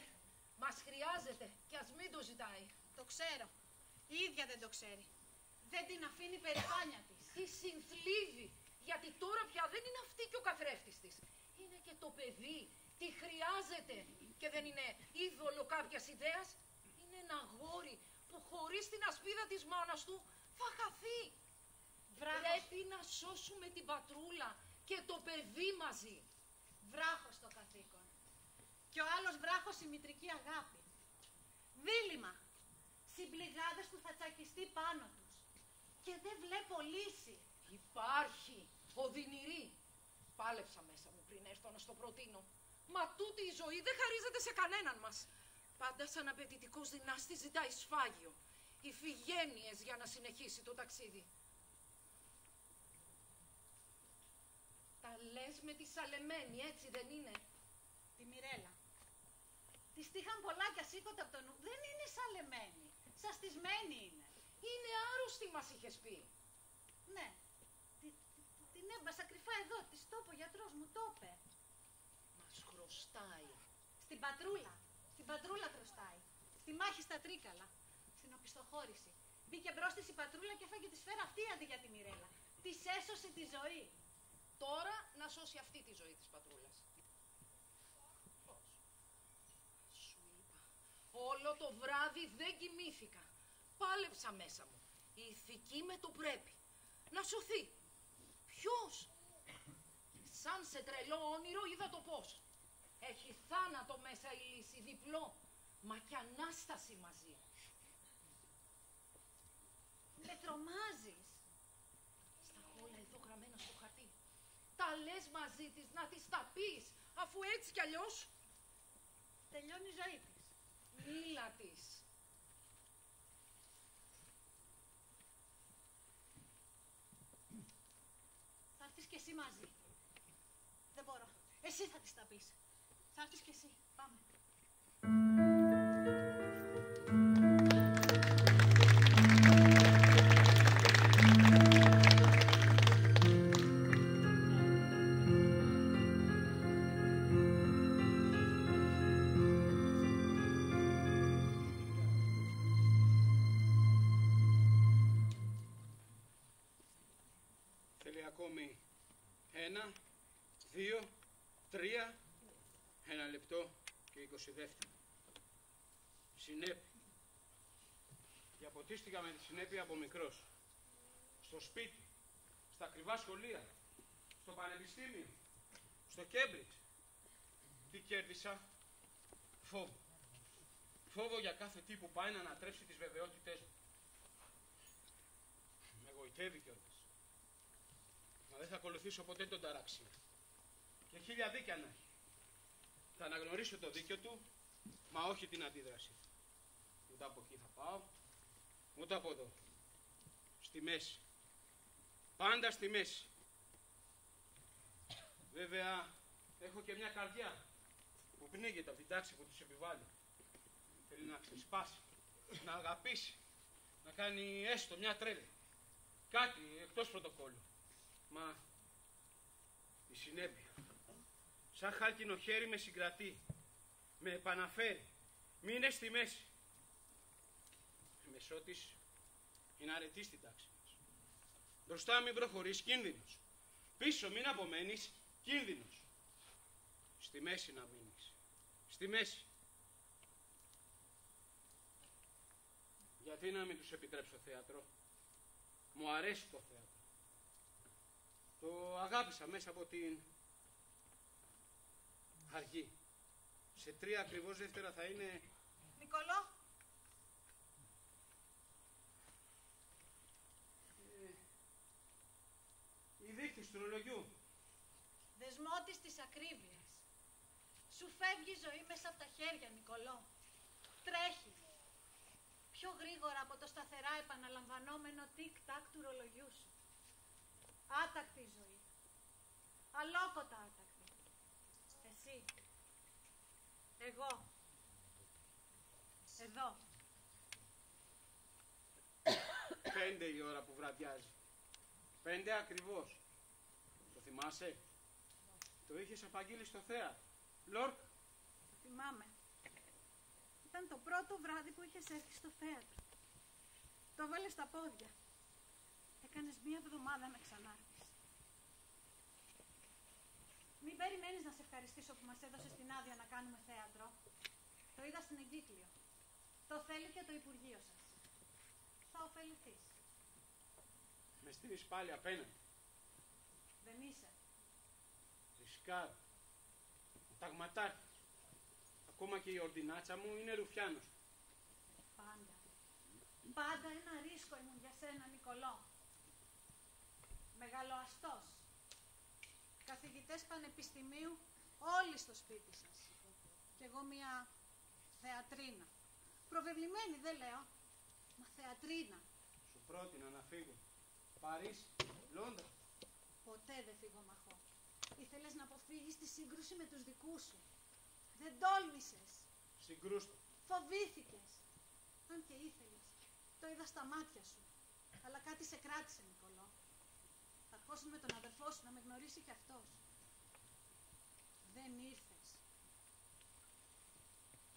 Speaker 8: μας χρειάζεται και ας μην το ζητάει.
Speaker 6: Το ξέρω. Η ίδια δεν το ξέρει. Δεν την αφήνει η περηφάνεια της.
Speaker 8: Τη συνθλίβει, γιατί τώρα πια δεν είναι αυτή και ο καθρέφτης της. Είναι και το παιδί. Τη χρειάζεται και δεν είναι είδωλο κάποιας ιδέας. Είναι ένα αγόρι που χωρίς την ασπίδα της μάνας του θα χαθεί. Πρέπει να σώσουμε την πατρούλα και το παιδί μαζί.
Speaker 6: Βράχος το καθήκον. Και ο άλλος βράχος η μητρική αγάπη. Δίλημα. Συμπληγάδες που θα τσακιστεί πάνω τους. Και δεν βλέπω λύση.
Speaker 8: Υπάρχει οδυνηρή. Πάλεψα μέσα μου πριν έρθω να στο προτείνω. Μα τούτη η ζωή δεν χαρίζεται σε κανέναν μας. Πάντα σαν απαιτητικός δυνάστης ζητάει σφάγιο. Ιφηγένειες για να συνεχίσει το ταξίδι. Τα λες με τη Σαλεμένη, έτσι δεν είναι?
Speaker 6: Τη Μιρέλα. Της τύχαν πολλά κι ασήκωτα από το νου. Δεν είναι σαλεμένη. Σαστισμένη είναι.
Speaker 8: Είναι άρρωστη, μας είχες πει.
Speaker 6: Ναι. Την έμπασα κρυφά εδώ. Της το είπε ο γιατρός μου, το είπε.
Speaker 8: Μας χρωστάει.
Speaker 6: Στην πατρούλα. Στην πατρούλα χρωστάει. Στη μάχη στα Τρίκαλα. Στην οπισθοχώρηση. Μπήκε μπρος της η πατρούλα και έφαγε τη σφαίρα αυτή αντί για τη Μιρέλα. Της έσωσε τη ζωή.
Speaker 8: Τώρα να σώσει αυτή τη ζωή της πατρούλας. Πώς? Σου είπα. Όλο το βράδυ δεν κοιμήθηκα. Πάλεψα μέσα μου. Η ηθική με το πρέπει. Να σωθεί. Ποιος? Σαν σε τρελό όνειρο είδα το πώς. Έχει θάνατο μέσα η λύση, διπλό. Μα κι Ανάσταση μαζί.
Speaker 6: Με τρομάζεις.
Speaker 8: Στα όλα εδώ γραμμένα στο χαρτί. Τα λες μαζί της, να της τα πεις, αφού έτσι κι αλλιώς
Speaker 6: Τελειώνει η ζωή της.
Speaker 8: μίλα της.
Speaker 6: Θα έρθεις κι εσύ μαζί. Δεν μπορώ. Εσύ θα της τα πεις. Θα έρθεις κι εσύ. Πάμε.
Speaker 9: Θέλει ακόμη 1, 2, 3, 1 λεπτό και 22. Συνέπεια. Διαποτίστηκα με τη συνέπεια από μικρός. Στο σπίτι, στα ακριβά σχολεία, στο πανεπιστήμιο, στο Κέμπριτζ. Τι κέρδισα? Φόβο. Φόβο για κάθε τι που πάει να ανατρέψει τις βεβαιότητές μου. Με εγωιτεύει κιόλας. Μα δεν θα ακολουθήσω ποτέ τον ταράξιο. Και 1000 δίκαια να έχει. Θα αναγνωρίσω το δίκιο του, μα όχι την αντίδραση. Ούτε από εκεί θα πάω, ούτε από εδώ. Στη μέση. Πάντα στη μέση. Βέβαια, έχω και μια καρδιά που πνίγεται από την τάξη που τους επιβάλλει. Θέλει να ξεσπάσει, να αγαπήσει, να κάνει έστω μια τρέλα. Κάτι εκτός πρωτοκόλλου. Μα η συνέπεια. Σαν χάλκινο χέρι με συγκρατεί, με επαναφέρει. Μείνε στη μέση. Η μεσότης είναι αρετή στην τάξη μας. Μπροστά μην προχωρείς, κίνδυνος. Πίσω μην απομένεις, κίνδυνος. Στη μέση να μείνεις. Στη μέση. Γιατί να μην τους επιτρέψω θέατρο? Μου αρέσει το θέατρο. Το αγάπησα μέσα από την αργή. Σε 3 ακριβώς δεύτερα θα είναι...
Speaker 6: Νικολό.
Speaker 9: Οι δείκτες του ρολογιού.
Speaker 6: Δεσμότης της ακρίβειας. Σου φεύγει η ζωή μέσα από τα χέρια, Νικολό. Τρέχει. Πιο γρήγορα από το σταθερά επαναλαμβανόμενο τικ-τακ του ρολογιού σου. Άτακτη η ζωή. Αλόκοτα άτακτη. Εσύ. Εγώ. Εδώ.
Speaker 9: 5 η ώρα που βραδιάζει. 5 ακριβώς. Το θυμάσαι? Το είχες απαγγείλει στο θέατρο. Λόρκ.
Speaker 6: Θυμάμαι. Ήταν το πρώτο βράδυ που είχες έρθει στο θέατρο. Το βάλες στα πόδια. Έκανες 1 εβδομάδα να ξανάρθεις. Μην περιμένεις να σε ευχαριστήσω που μας έδωσες την άδεια να κάνουμε θέατρο. Το είδα στην εγκύκλιο. Το θέλει και το Υπουργείο σας. Θα ωφεληθείς.
Speaker 9: Με στείλεις πάλι απέναντι.
Speaker 6: Δεν είσαι.
Speaker 9: Ρισκάρω. Ο ταγματάρχης. Ακόμα και η ορδινάτσα μου είναι ρουφιάνος.
Speaker 6: Πάντα. Πάντα ένα ρίσκο ήμουν για σένα, Νικολό. Μεγαλοαστός. Καθηγητές πανεπιστημίου όλοι στο σπίτι σας. Κι εγώ μια θεατρίνα. Προβεβλημένη δεν λέω, μα θεατρίνα.
Speaker 9: Σου πρότεινα να φύγω. Παρίσι, Λόνδρα.
Speaker 6: Ποτέ δεν φύγω μαχώ. Ήθελες να αποφύγεις τη σύγκρουση με τους δικούς σου. Δεν τόλμησες.
Speaker 9: Συγκρούστο.
Speaker 6: Φοβήθηκες. Αν και ήθελες. Το είδα στα μάτια σου. Αλλά κάτι σε κράτησε, Νικολό. Θα ερχόσουν με τον αδερφό σου να με γνωρίσει κι αυτός. Δεν ήρθες.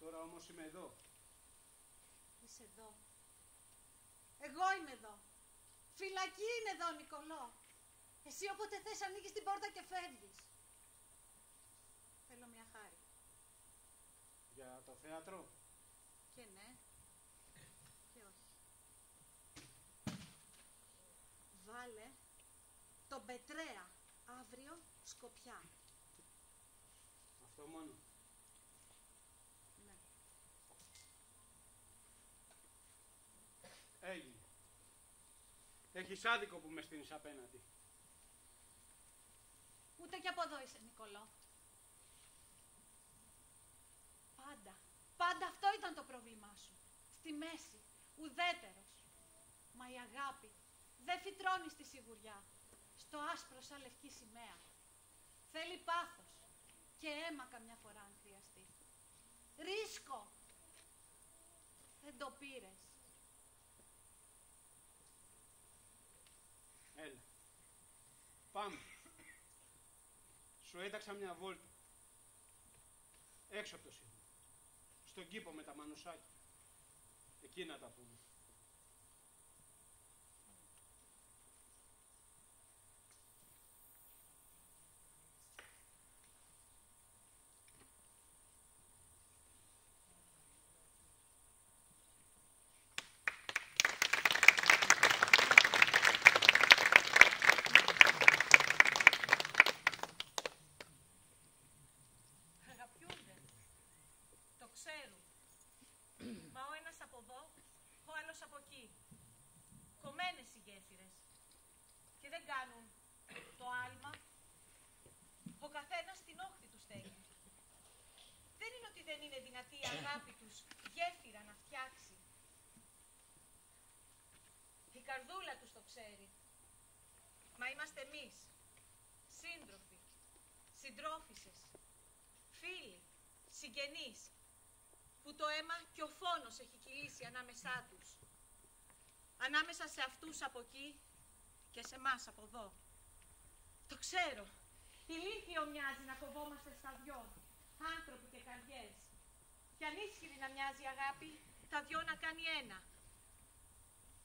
Speaker 9: Τώρα όμως είμαι εδώ.
Speaker 6: Είσαι εδώ. Εγώ είμαι εδώ. Φυλακή είναι εδώ, Νικολό. Εσύ όποτε θες ανοίγεις την πόρτα και φεύγεις. Θέλω μια χάρη.
Speaker 9: Για το θέατρο.
Speaker 6: Και ναι. Και όχι. Βάλε τον Πετρέα αύριο Σκοπιά.
Speaker 9: Αυτό μόνο.
Speaker 6: Ναι.
Speaker 9: Έγινε. Έχεις άδικο που με στείνεις απέναντι.
Speaker 6: Ούτε κι από εδώ είσαι, Νικολό. Πάντα αυτό ήταν το πρόβλημά σου. Στη μέση, ουδέτερος. Μα η αγάπη δεν φυτρώνει στη σιγουριά. Στο άσπρο σαν λευκή σημαία. Θέλει πάθος και αίμα καμιά φορά αν χρειαστεί. Ρίσκο. Δεν το πήρες.
Speaker 9: Έλα. Πάμε. Σου έταξα μια βόλτα. Έξω από το σύμπαν. Στον κήπο με τα μανουσάκια. Εκεί να τα πούμε.
Speaker 6: Αγαπιούνται. Το ξέρουν. Μα ο ένας από εδώ, ο άλλος από εκεί. Κομμένες οι γέφυρες. Και δεν κάνουν το άλμα. Ο καθένας στην όχθη του στέκει. Δεν είναι ότι δεν είναι δυνατή η αγάπη τους γέφυρα να φτιάξει. Η καρδούλα τους το ξέρει. Μα είμαστε εμείς. Σύντροφοι, συντρόφισσες, φίλοι, συγγενείς, που το αίμα και ο φόνος έχει κυλήσει ανάμεσά τους. Ανάμεσα σε αυτούς από εκεί και σε εμάς από εδώ. Το ξέρω. Ηλίθιο μοιάζει να κοβόμαστε στα δυο, άνθρωποι και καρδιές. Κι ανίσχυρη να μοιάζει η αγάπη, τα δυο να κάνει ένα.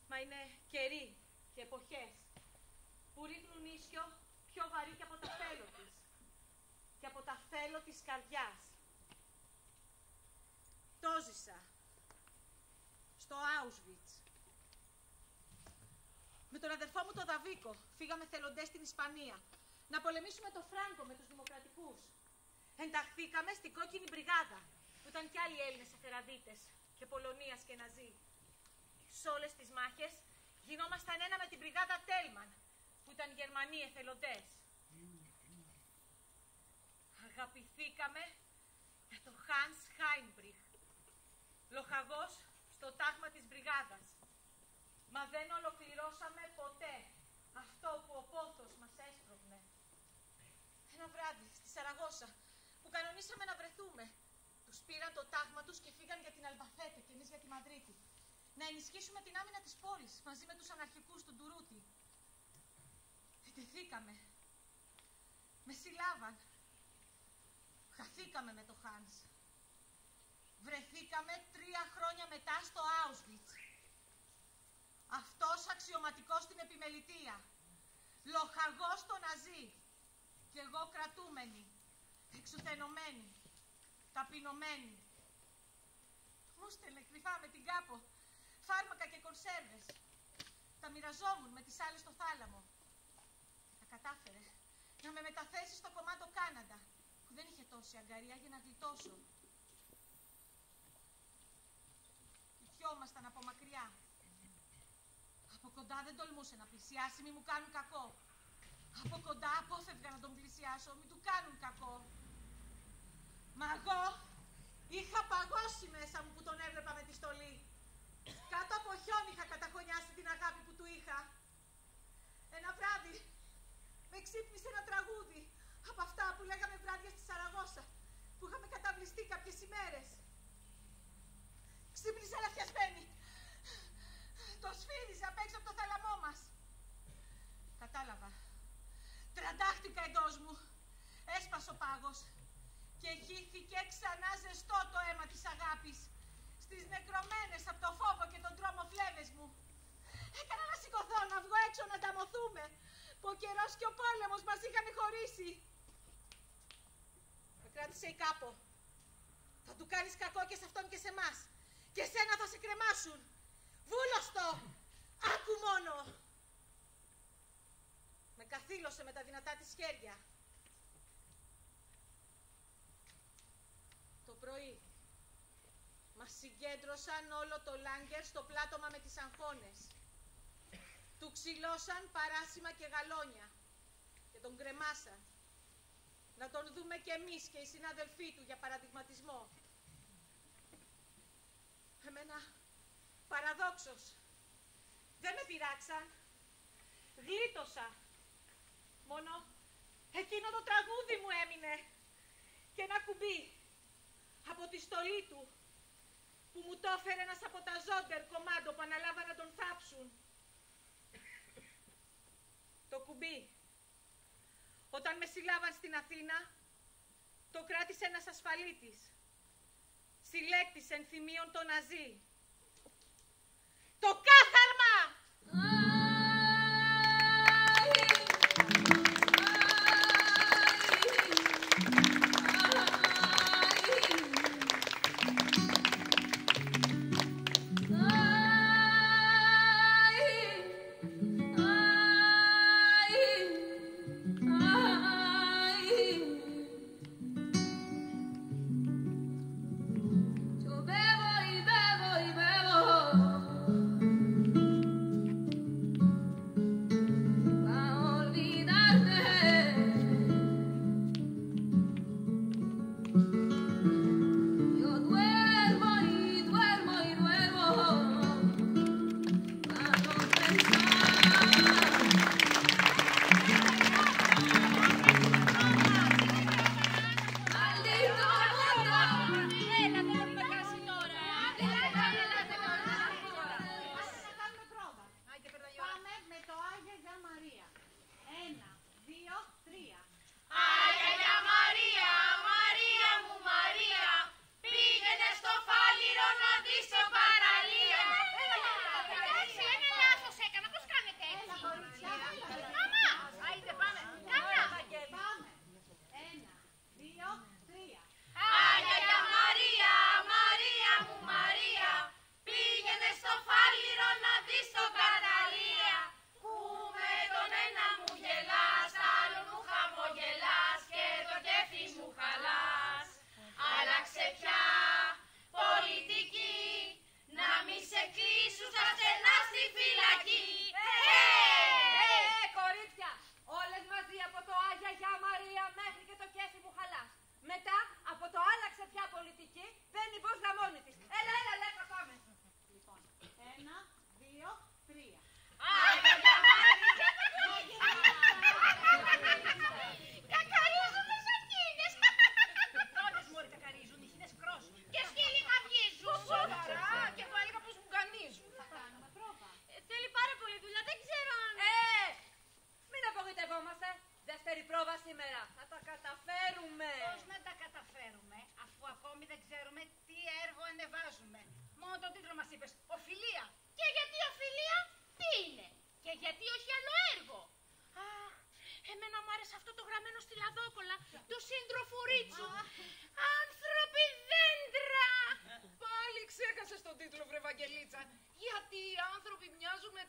Speaker 6: Μα είναι καιροί και εποχές που ρίχνουν ίσιο πιο βαρύ και από τα θέλω της. Και από τα θέλω της καρδιάς. Το ζήσα. Στο Auschwitz. Με τον αδερφό μου τον Δαβίκο φύγαμε θελοντές στην Ισπανία. Να πολεμήσουμε το Φράγκο με τους δημοκρατικούς. Ενταχθήκαμε στην κόκκινη μπριγάδα, που ήταν κι άλλοι Έλληνες αφεραδίτες και Πολωνίας και Ναζί. Σε όλες τις μάχες γινόμασταν ένα με την μπριγάδα Τέλμαν, που ήταν Γερμανοί εθελοντές. Αγαπηθήκαμε με τον Hans Heinrich, λοχαγός στο τάγμα της μπριγάδας. Μα δεν ολοκληρώσαμε ποτέ αυτό που ο πόθος μας έσπρωχνε. Ένα βράδυ στη Σαραγώσα που κανονίσαμε να βρεθούμε, τους πήραν το τάγμα τους και φύγαν για την Αλμπαθέτε και εμείς για τη Μαδρίτη. Να ενισχύσουμε την άμυνα της πόλης μαζί με τους αναρχικούς του Ντουρούτη. Ετεθήκαμε. Με συλλάβαν. Χαθήκαμε με το Χάνς. Βρεθήκαμε 3 χρόνια μετά στο Auschwitz. Αυτός αξιωματικός στην επιμελητεία. Λοχαγός στο Ναζί. Κι εγώ κρατούμενη. Εξουθενωμένη. Ταπεινωμένη. Μου στέλνε κρυφά με την κάπο. Φάρμακα και κονσέρβες. Τα μοιραζόμουν με τις άλλες στο θάλαμο. Τα κατάφερε να με μεταθέσει στο κομμάτο Κάναντα, που δεν είχε τόση αγκαρία για να γλιτώσω. Κοιτιόμασταν από μακριά. Από κοντά δεν τολμούσε να πλησιάσει, μη μου κάνουν κακό. Από κοντά απόφευγα να τον πλησιάσω, μη του κάνουν κακό. Μα εγώ είχα παγώσει μέσα μου που τον έβλεπα με τη στολή. Κάτω από χιόνι είχα καταχωνιάσει την αγάπη που του είχα. Ένα βράδυ με ξύπνησε ένα τραγούδι από αυτά που λέγαμε βράδια στη Σαραγώσα, που είχαμε καταβληστεί κάποιες ημέρες. Ξύπνησε λαφιασμένη. Το σφύριζε απ' έξω από το θάλαμό μας. Κατάλαβα. Τραντάχτηκα εντός μου. Έσπασε ο πάγος και γύθηκε ξανά ζεστό το αίμα της αγάπης στις νεκρωμένες από το φόβο και τον τρόμο φλέβες μου. Έκανα να σηκωθώ, να βγω έξω να ανταμωθούμε, που ο καιρός και ο πόλεμος μας είχαν χωρίσει. Με κράτησε η κάπο. Θα του κάνεις κακό και σε αυτόν και σε εμάς. Και σένα θα σε κρεμάσουν. Βούλωστο! Άκου μόνο! Με καθήλωσε με τα δυνατά της χέρια. Το πρωί μας συγκέντρωσαν όλο το Λάγκερ στο πλάτωμα με τις αγχώνες. Του ξυλώσαν παράσημα και γαλόνια και τον κρεμάσαν. Να τον δούμε κι εμείς και οι συνάδελφοί του για παραδειγματισμό. Εμένα, παραδόξως, δεν με πειράξαν. Γλίτωσα. Μόνο εκείνο το τραγούδι μου έμεινε και ένα κουμπί από τη στολή του που μου το έφερε ένας από τα Ζόντερ κομμάντο που αναλάβα να τον θάψουν. Το κουμπί, όταν με συλλάβαν στην Αθήνα, το κράτησε ένας ασφαλίτης, συλλέκτης ενθυμίων των Ναζί. Το κάθαρμα!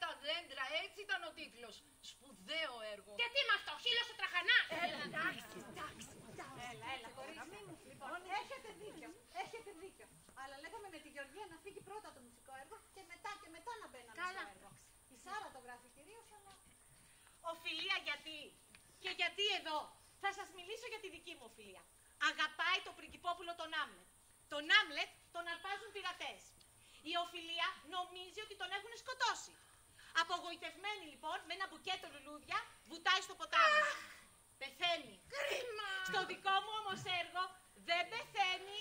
Speaker 8: τα δέντρα, έτσι ήταν ο τίτλος. Σπουδαίο έργο.
Speaker 3: Και τι με αυτό, χείλος ο τραχανάς.
Speaker 6: Εντάξει. Έλα, κορίτσι. Λοιπόν, έχετε δίκιο. Αλλά λέγαμε με τη Γεωργία να φύγει πρώτα το μουσικό έργο και μετά να μπαίναμε στο έργο. Η Σάρα το γράφει κυρίως, αλλά...
Speaker 10: Οφειλία γιατί? Και γιατί εδώ? Θα σας μιλήσω για τη δική μου οφειλία. Αγαπάει το πριγκιπόπουλο τον Άμλετ. Τον Άμλετ τον αρπάζουν πειρατές. Η Οφειλία νομίζει ότι τον έχουν σκοτώσει. Απογοητευμένη λοιπόν, με ένα μπουκέτο λουλούδια, βουτάει στο ποτάμι. Πεθαίνει.
Speaker 6: Κρίμα!
Speaker 10: Στο δικό μου όμως έργο δεν πεθαίνει.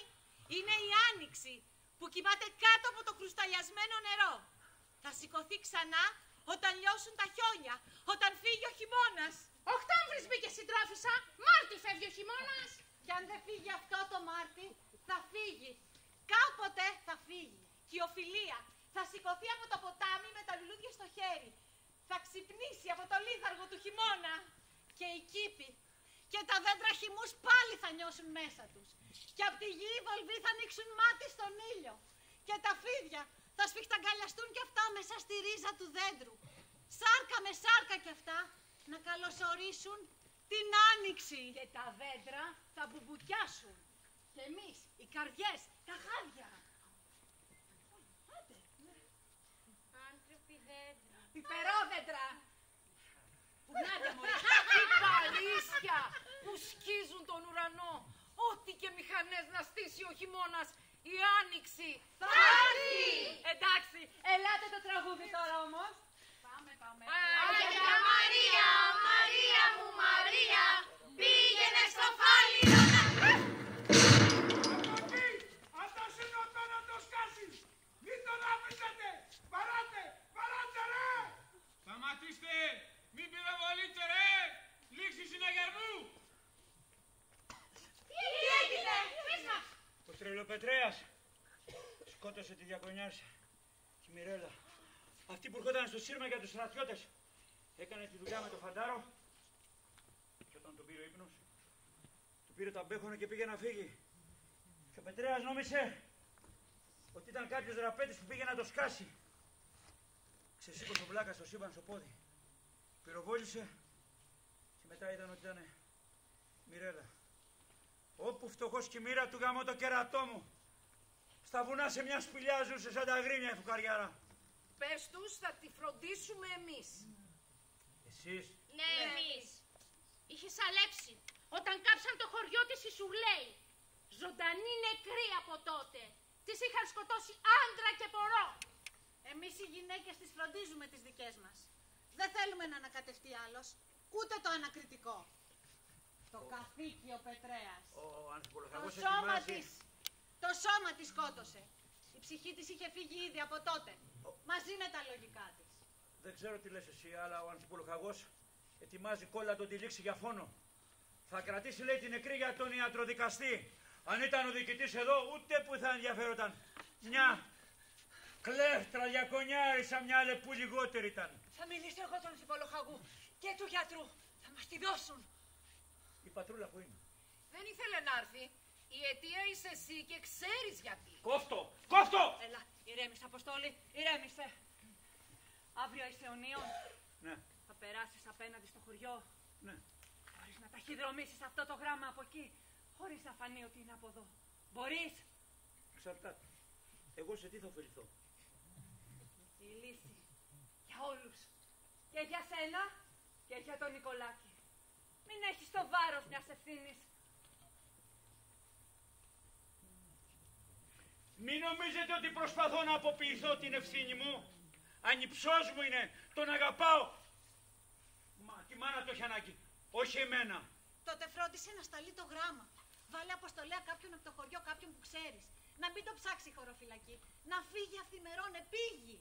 Speaker 10: Είναι η Άνοιξη που κοιμάται κάτω από το κρουσταλιασμένο νερό. Θα σηκωθεί ξανά όταν λιώσουν τα χιόνια, όταν φύγει ο χειμώνας.
Speaker 3: Οκτώβρης μπήκε συντρόφισσα, Μάρτι φεύγει ο χειμώνας.
Speaker 6: Και αν δεν φύγει αυτό το Μάρτι, θα φύγει. Κάποτε θα φύγει.
Speaker 10: Και η Οφειλία θα σηκωθεί από το ποτάμι με τα λουλούδια στο χέρι. Θα ξυπνήσει από το λίθαργο του χειμώνα. Και οι κήποι και τα δέντρα χυμούς πάλι θα νιώσουν μέσα τους. Και από τη γη οι βολβοί θα ανοίξουν μάτι στον ήλιο. Και τα φίδια θα σφιχταγκαλιαστούν κι αυτά μέσα στη ρίζα του δέντρου. Σάρκα με σάρκα κι αυτά να καλωσορίσουν την Άνοιξη.
Speaker 6: Και τα δέντρα θα μπουμπουκιάσουν. Και εμείς, οι καρδιές, τα χάδια.
Speaker 7: Άνθρωποι δέντρα.
Speaker 6: Πιπερόδέντρα.
Speaker 8: Πουνάτε μωρέ, τι παλίσια που σκίζουν τον ουρανό. Ό,τι και μηχανές να στήσει ο χειμώνας, η Άνοιξη
Speaker 6: Θα έρθει! Εντάξει, ελάτε το τραγούδι τώρα όμως. Πάμε.
Speaker 3: Άγια Μαρία, Μαρία μου Μαρία, πήγαινε στο φάληρο να...
Speaker 4: Αυτός είναι ο θάνατος Κάσης! Μην τον αφήσετε! Παράτε ρε!
Speaker 9: Σταματήστε! Μην πυροβολείτε ρε! Λήξη συναγερμού!
Speaker 3: Τι έγινε, πες μας!
Speaker 5: Ο Τρελοπετρέας σκότωσε τη διακονιάρισα, τη Μιρέλα. Αυτή που ερχόταν στο σύρμα για τους στρατιώτες. Έκανε τη δουλειά με το φαντάρο και όταν τον πήρε ο ύπνος, του πήρε το αμπέχονο και πήγε να φύγει. Και ο Πετρέας νόμισε ότι ήταν κάποιος δραπέτης που πήγε να το σκάσει. Ξεσήκωσε ο βλάκας στο σύμπαν στο πόδι. Πυροβόλησε και μετά είδαν ότι ήταν Μιρέλα. Όπου φτωχός και η μοίρα του γαμώ το κερατό μου. Στα βουνά σε μια σπηλιά ζούσε σαν τα γρίνια η φουκαριάρα.
Speaker 8: Πες τους, θα τη φροντίσουμε εμείς.
Speaker 5: Εσείς?
Speaker 3: Ναι, εμείς. Είχε σαλέψει όταν κάψαν το χωριό της η Σουρλέη. Ζωντανή νεκρή από τότε. Της είχαν σκοτώσει άντρα και πορώ.
Speaker 6: Εμείς οι γυναίκες τις φροντίζουμε τις δικές μας. Δεν θέλουμε να ανακατευτεί άλλος, ούτε το ανακριτικό. Το καθήκη ο Πετρέας.
Speaker 5: Ο Ανθυπολογαγός
Speaker 6: Το σώμα της σκότωσε. Η ψυχή της είχε φύγει ήδη από τότε, μαζί με τα λογικά της.
Speaker 5: Δεν ξέρω τι λες εσύ, αλλά ο Ανθυπολογαγός ετοιμάζει κόλλα τον τυλίξη για φόνο. Θα κρατήσει, λέει, την νεκρή για τον ιατροδικαστή. Αν ήταν ο διοικητής εδώ, ούτε που θα ενδιαφέρονταν. Μια κλέφτρα διακονιάρισα, μια λεπού λιγότερη ήταν.
Speaker 6: Θα μιλήσω εγώ τον Ανθυπολογαγού και του γιατρού. Θα μας τη δώσουν.
Speaker 5: Η πατρούλα που είναι?
Speaker 8: Δεν ήθελε να έρθει. Η αιτία είσαι εσύ και ξέρεις γιατί.
Speaker 5: Κόφτο! Κόφτο!
Speaker 6: Έλα, ηρέμησε, Αποστόλη, ηρέμησε. Αύριο είσαι ονείων.
Speaker 5: Ναι.
Speaker 6: Θα περάσεις απέναντι στο χωριό.
Speaker 5: Ναι.
Speaker 6: Μπορείς να ταχυδρομήσεις αυτό το γράμμα από εκεί, χωρίς να φανεί ότι είναι από εδώ. Μπορείς?
Speaker 5: Εξαρτάται. Εγώ σε τι θα ωφεληθώ?
Speaker 6: Η λύση. Για όλους. Και για σένα και για τον Νικολάκη. Μην έχεις το βάρος μιας ευθύνης.
Speaker 5: Μην νομίζετε ότι προσπαθώ να αποποιηθώ την ευθύνη μου. Ανυψός μου είναι, τον αγαπάω. Μα τη μάνα το έχει ανάγκη, όχι εμένα.
Speaker 6: Τότε φρόντισε να σταλεί το γράμμα. Βάλε αποστολέα κάποιον από το χωριό, κάποιον που ξέρεις. Να μην το ψάξει η χωροφυλακή. Να φύγει αυθημερών επίγει.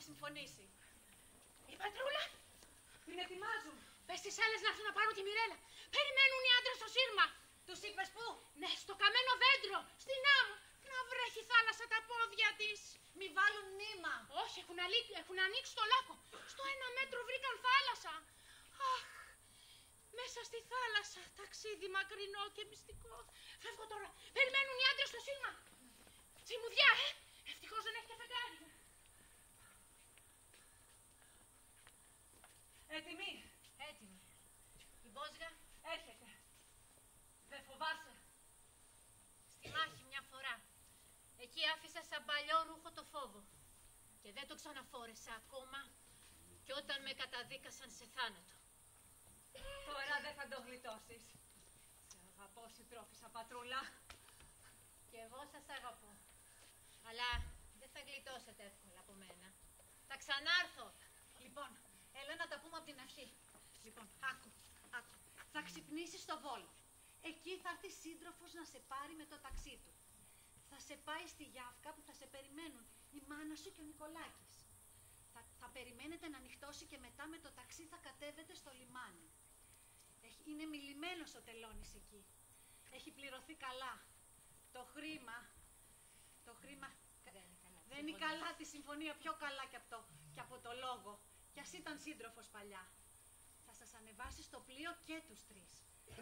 Speaker 10: έχουμε συμφωνήσει. Η πατρούλα.
Speaker 6: Την ετοιμάζουν.
Speaker 3: Πες στις άλλες να έρθουν να πάρουν τη Μιρέλα. Περιμένουν οι άντρες στο σύρμα.
Speaker 10: Τους είπες πού?
Speaker 3: Ναι, στο καμένο δέντρο, στην άμμο. Να βρέχει θάλασσα τα πόδια της.
Speaker 10: Μη βάλουν νήμα.
Speaker 3: Όχι, έχουν ανοίξει το λάκκο. Στο 1 μέτρο βρήκαν θάλασσα. Αχ, μέσα στη θάλασσα, ταξίδι μακρινό και μυστικό. Φεύγω τώρα. Περιμένουν οι άντρες στο σύρμα. Τσιμουδιά, ευτυχώς δεν έχει και φεγγάρι.
Speaker 6: Έτοιμοι.
Speaker 10: Έτοιμη. Η Μπόζγα
Speaker 6: Έρχεται. Δεν φοβάσαι?
Speaker 10: στη μάχη μια φορά. Εκεί άφησα σαν παλιό ρούχο το φόβο. Και δεν το ξαναφόρεσα ακόμα και όταν με καταδίκασαν σε θάνατο.
Speaker 6: Τώρα δεν θα το γλιτώσεις. Σε αγαπώ, συντρόφισσα πατρούλα.
Speaker 10: Και εγώ σας αγαπώ. Αλλά δεν θα γλιτώσετε εύκολα από μένα. Θα ξανάρθω. Λοιπόν, έλα να τα πούμε από την αρχή. Λοιπόν, άκου. Θα ξυπνήσεις στο Βόλο. Εκεί θα έρθει σύντροφος να σε πάρει με το ταξί του. Θα σε πάει στη Γιάφκα που θα σε περιμένουν η μάνα σου και ο Νικολάκης. Θα περιμένετε να νυχτώσει και μετά με το ταξί θα κατέβετε στο λιμάνι. Είναι μιλημένος ο τελώνης εκεί. Έχει πληρωθεί καλά. Το χρήμα δεν είναι καλά τη συμφωνία, πιο καλά και από το λόγο. Κι ας ήταν σύντροφος παλιά. Θα σας ανεβάσει στο πλοίο και τους τρεις.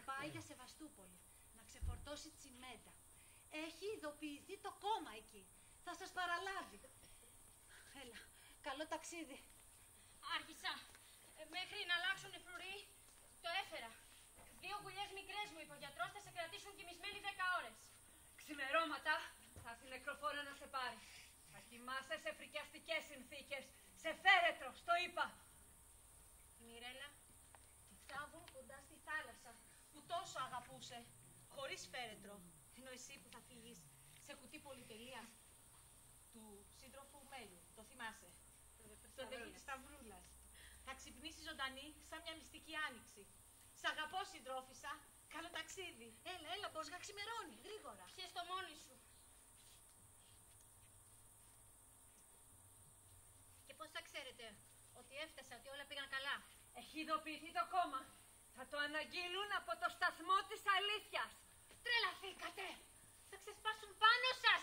Speaker 10: Πάει για Σεβαστούπολη να ξεφορτώσει τσιμέντα. Έχει ειδοποιηθεί το κόμμα εκεί. Θα σας παραλάβει. Έλα, καλό ταξίδι.
Speaker 7: Άργησα. Μέχρι να αλλάξουν οι φρουροί, το έφερα. 2 γουλιές μικρές μου είπε ο γιατρός, θα σε κρατήσουν κοιμισμένοι 10 ώρες.
Speaker 6: Ξημερώματα θα έρθει νεκροφόρα να σε πάρει. Θα κοιμάσαι σε φρικιαστικές συνθήκες. Σε φέρετρο, στο είπα.
Speaker 10: Η Μιρέλα τη θάβουν κοντά στη θάλασσα που τόσο αγαπούσε, χωρίς φέρετρο. Ενώ εσύ που θα φύγεις σε κουτί πολυτελείας του σύντροφου Μέλιου, το θυμάσαι? Το δέχει της Σταυρούλας. Θα ξυπνήσει ζωντανή σαν μια μυστική άνοιξη. Σ' αγαπώ, συντρόφισσα. Καλό ταξίδι. Έλα, Μπόζγα, ξημερώνει. Γρήγορα.
Speaker 7: Πιες το μόνη σου.
Speaker 10: Και πώς θα ξέρετε ότι έφτασα, ότι όλα πήγαν καλά?
Speaker 6: Έχει ειδοποιηθεί το κόμμα. Θα το αναγγείλουν από το σταθμό της αλήθειας.
Speaker 3: Τρελαθήκατε! Θα ξεσπάσουν πάνω σας!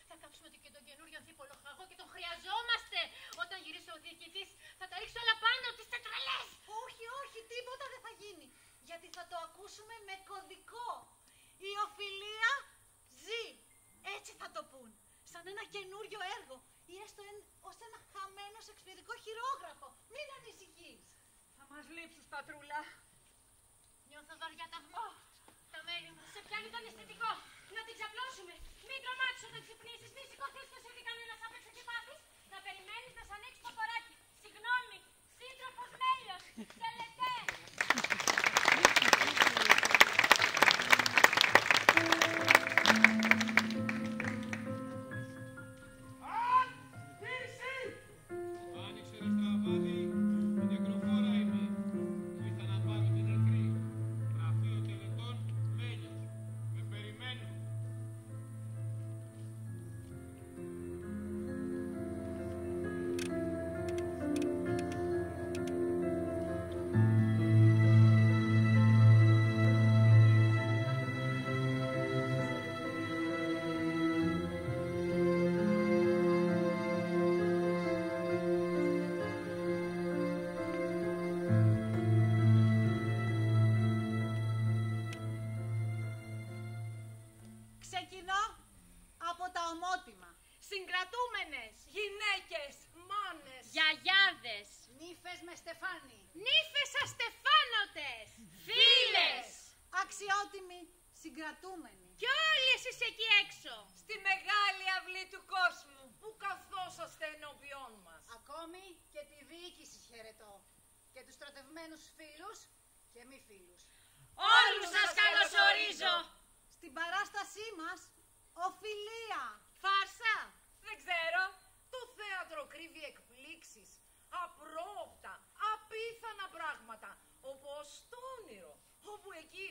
Speaker 3: Θα κάψουμε και τον καινούριο αμφίπολο χαγό και τον χρειαζόμαστε! Όταν γυρίσει ο διοικητής θα τα ρίξει όλα πάνω τις τετραλές!
Speaker 10: Όχι, τίποτα δεν θα γίνει. Γιατί θα το ακούσουμε με κωδικό. Η οφειλία ζει. Έτσι θα το πούν. Σαν ένα καινούριο έργο. Ή έστω ως ένα χαμένο σεξπιρικό χειρόγραφο. Μην ανησυχείς.
Speaker 6: Θα μας λείψεις, πατρούλα.
Speaker 3: Νιώθω βαριά ταυμό. Τα μέλη μου. Σε πιάνει το αισθητικό. Να την ξαπλώσουμε. Μην τρομάξεις όταν ξυπνήσεις. Μη σηκωθείς και σε δει κανένας απ' έξω και πάθεις. Να περιμένεις να σ' ανοίξει το φοράκι. Συγγνώμη. Σύντροφος Μέλιος. Τελετέ.
Speaker 9: Άνοιξε ένα στραβάδι, η νεκροφόρα είμαι. Σου ήρθα να πάρω την νεκρή. Γραφείο τελετών, Μέλιος. Με περιμένω.
Speaker 10: Ξεκινώ από τα ομότιμα. Συγκρατούμενες.
Speaker 6: Γυναίκες, μάνες.
Speaker 7: Γιαγιάδες.
Speaker 10: Νύφες με στεφάνι.
Speaker 3: Νύφες αστεφάνωτες. Φίλες.
Speaker 10: Αξιότιμοι συγκρατούμενοι.
Speaker 3: Κι όλοι εσείς εκεί έξω.
Speaker 6: Στη μεγάλη αυλή του κόσμου που καθόσαστε ενώπιόν μας.
Speaker 10: Ακόμη και τη διοίκηση χαιρετώ. Και τους στρατευμένους φίλους και μη φίλους.
Speaker 7: Όλους σας καλωσορίζω.
Speaker 10: Στην παράστασή μας, οφειλία.
Speaker 3: Φάρσα.
Speaker 6: Δεν ξέρω. Το θέατρο κρύβει εκπλήξεις. Απρόοπτα, απίθανα πράγματα. Όπως το όνειρο. Όπου εκεί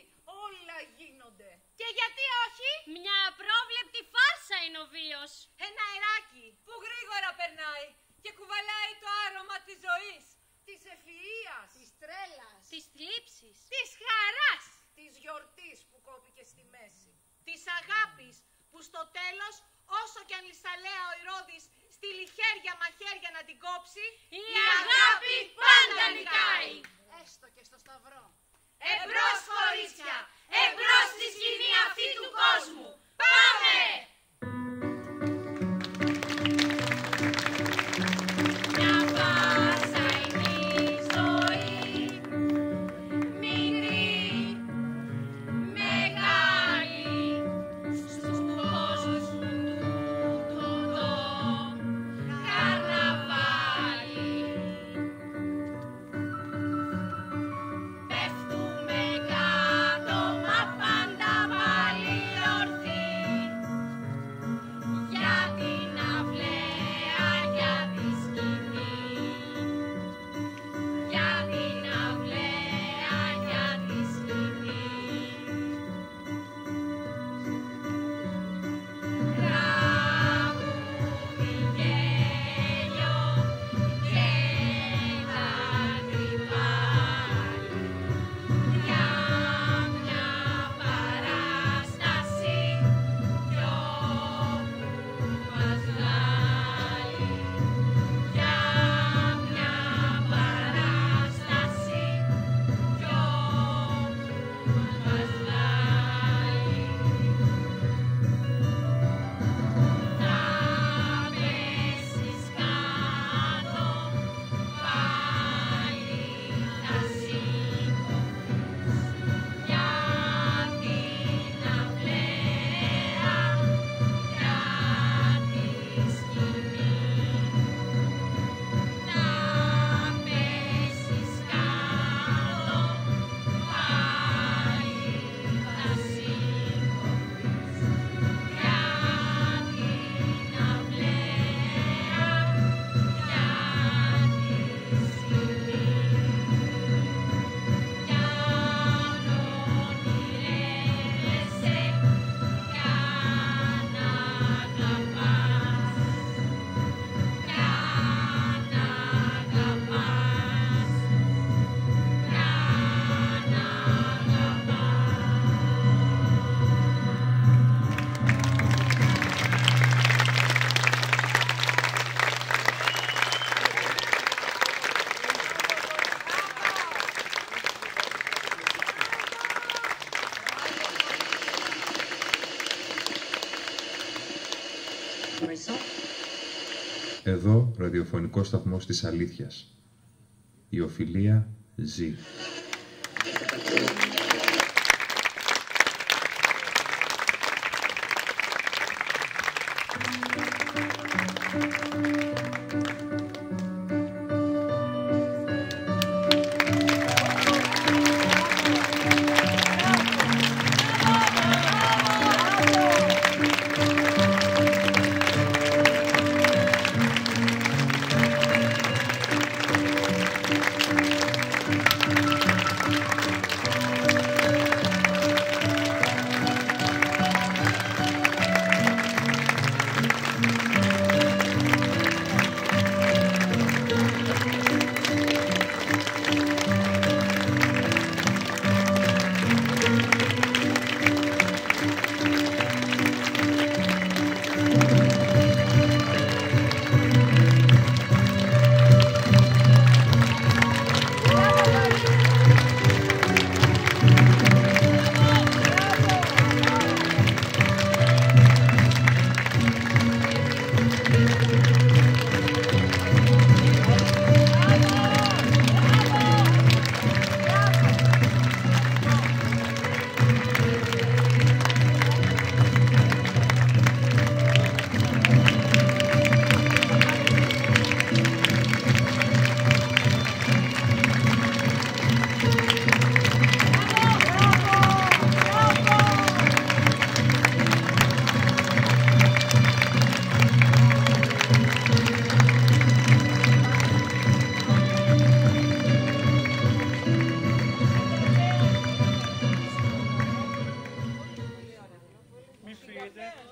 Speaker 6: όλα γίνονται.
Speaker 3: Και γιατί όχι?
Speaker 7: Μια απρόβλεπτη φάρσα είναι ο βίος.
Speaker 6: Ένα αεράκι που γρήγορα περνάει και κουβαλάει το άρωμα της ζωής,
Speaker 8: της ευφυΐας,
Speaker 6: της τρέλας,
Speaker 3: Της θλίψης.
Speaker 10: Της χαράς.
Speaker 8: της γιορτής που κόπηκε στη μέση.
Speaker 10: Της αγάπης που στο τέλος, όσο κι αν λησαλέα ο Ηρώδης στείλει χέρια μαχαίρια να την κόψει,
Speaker 3: Η αγάπη πάντα νικάει.
Speaker 8: Έστω και στο σταυρό.
Speaker 10: Εμπρός κορίτσια, εμπρός στη σκηνή αυτή του κόσμου. Πάμε!
Speaker 11: Εδώ, ραδιοφωνικός σταθμός της αλήθειας. Η οφιλία ζει.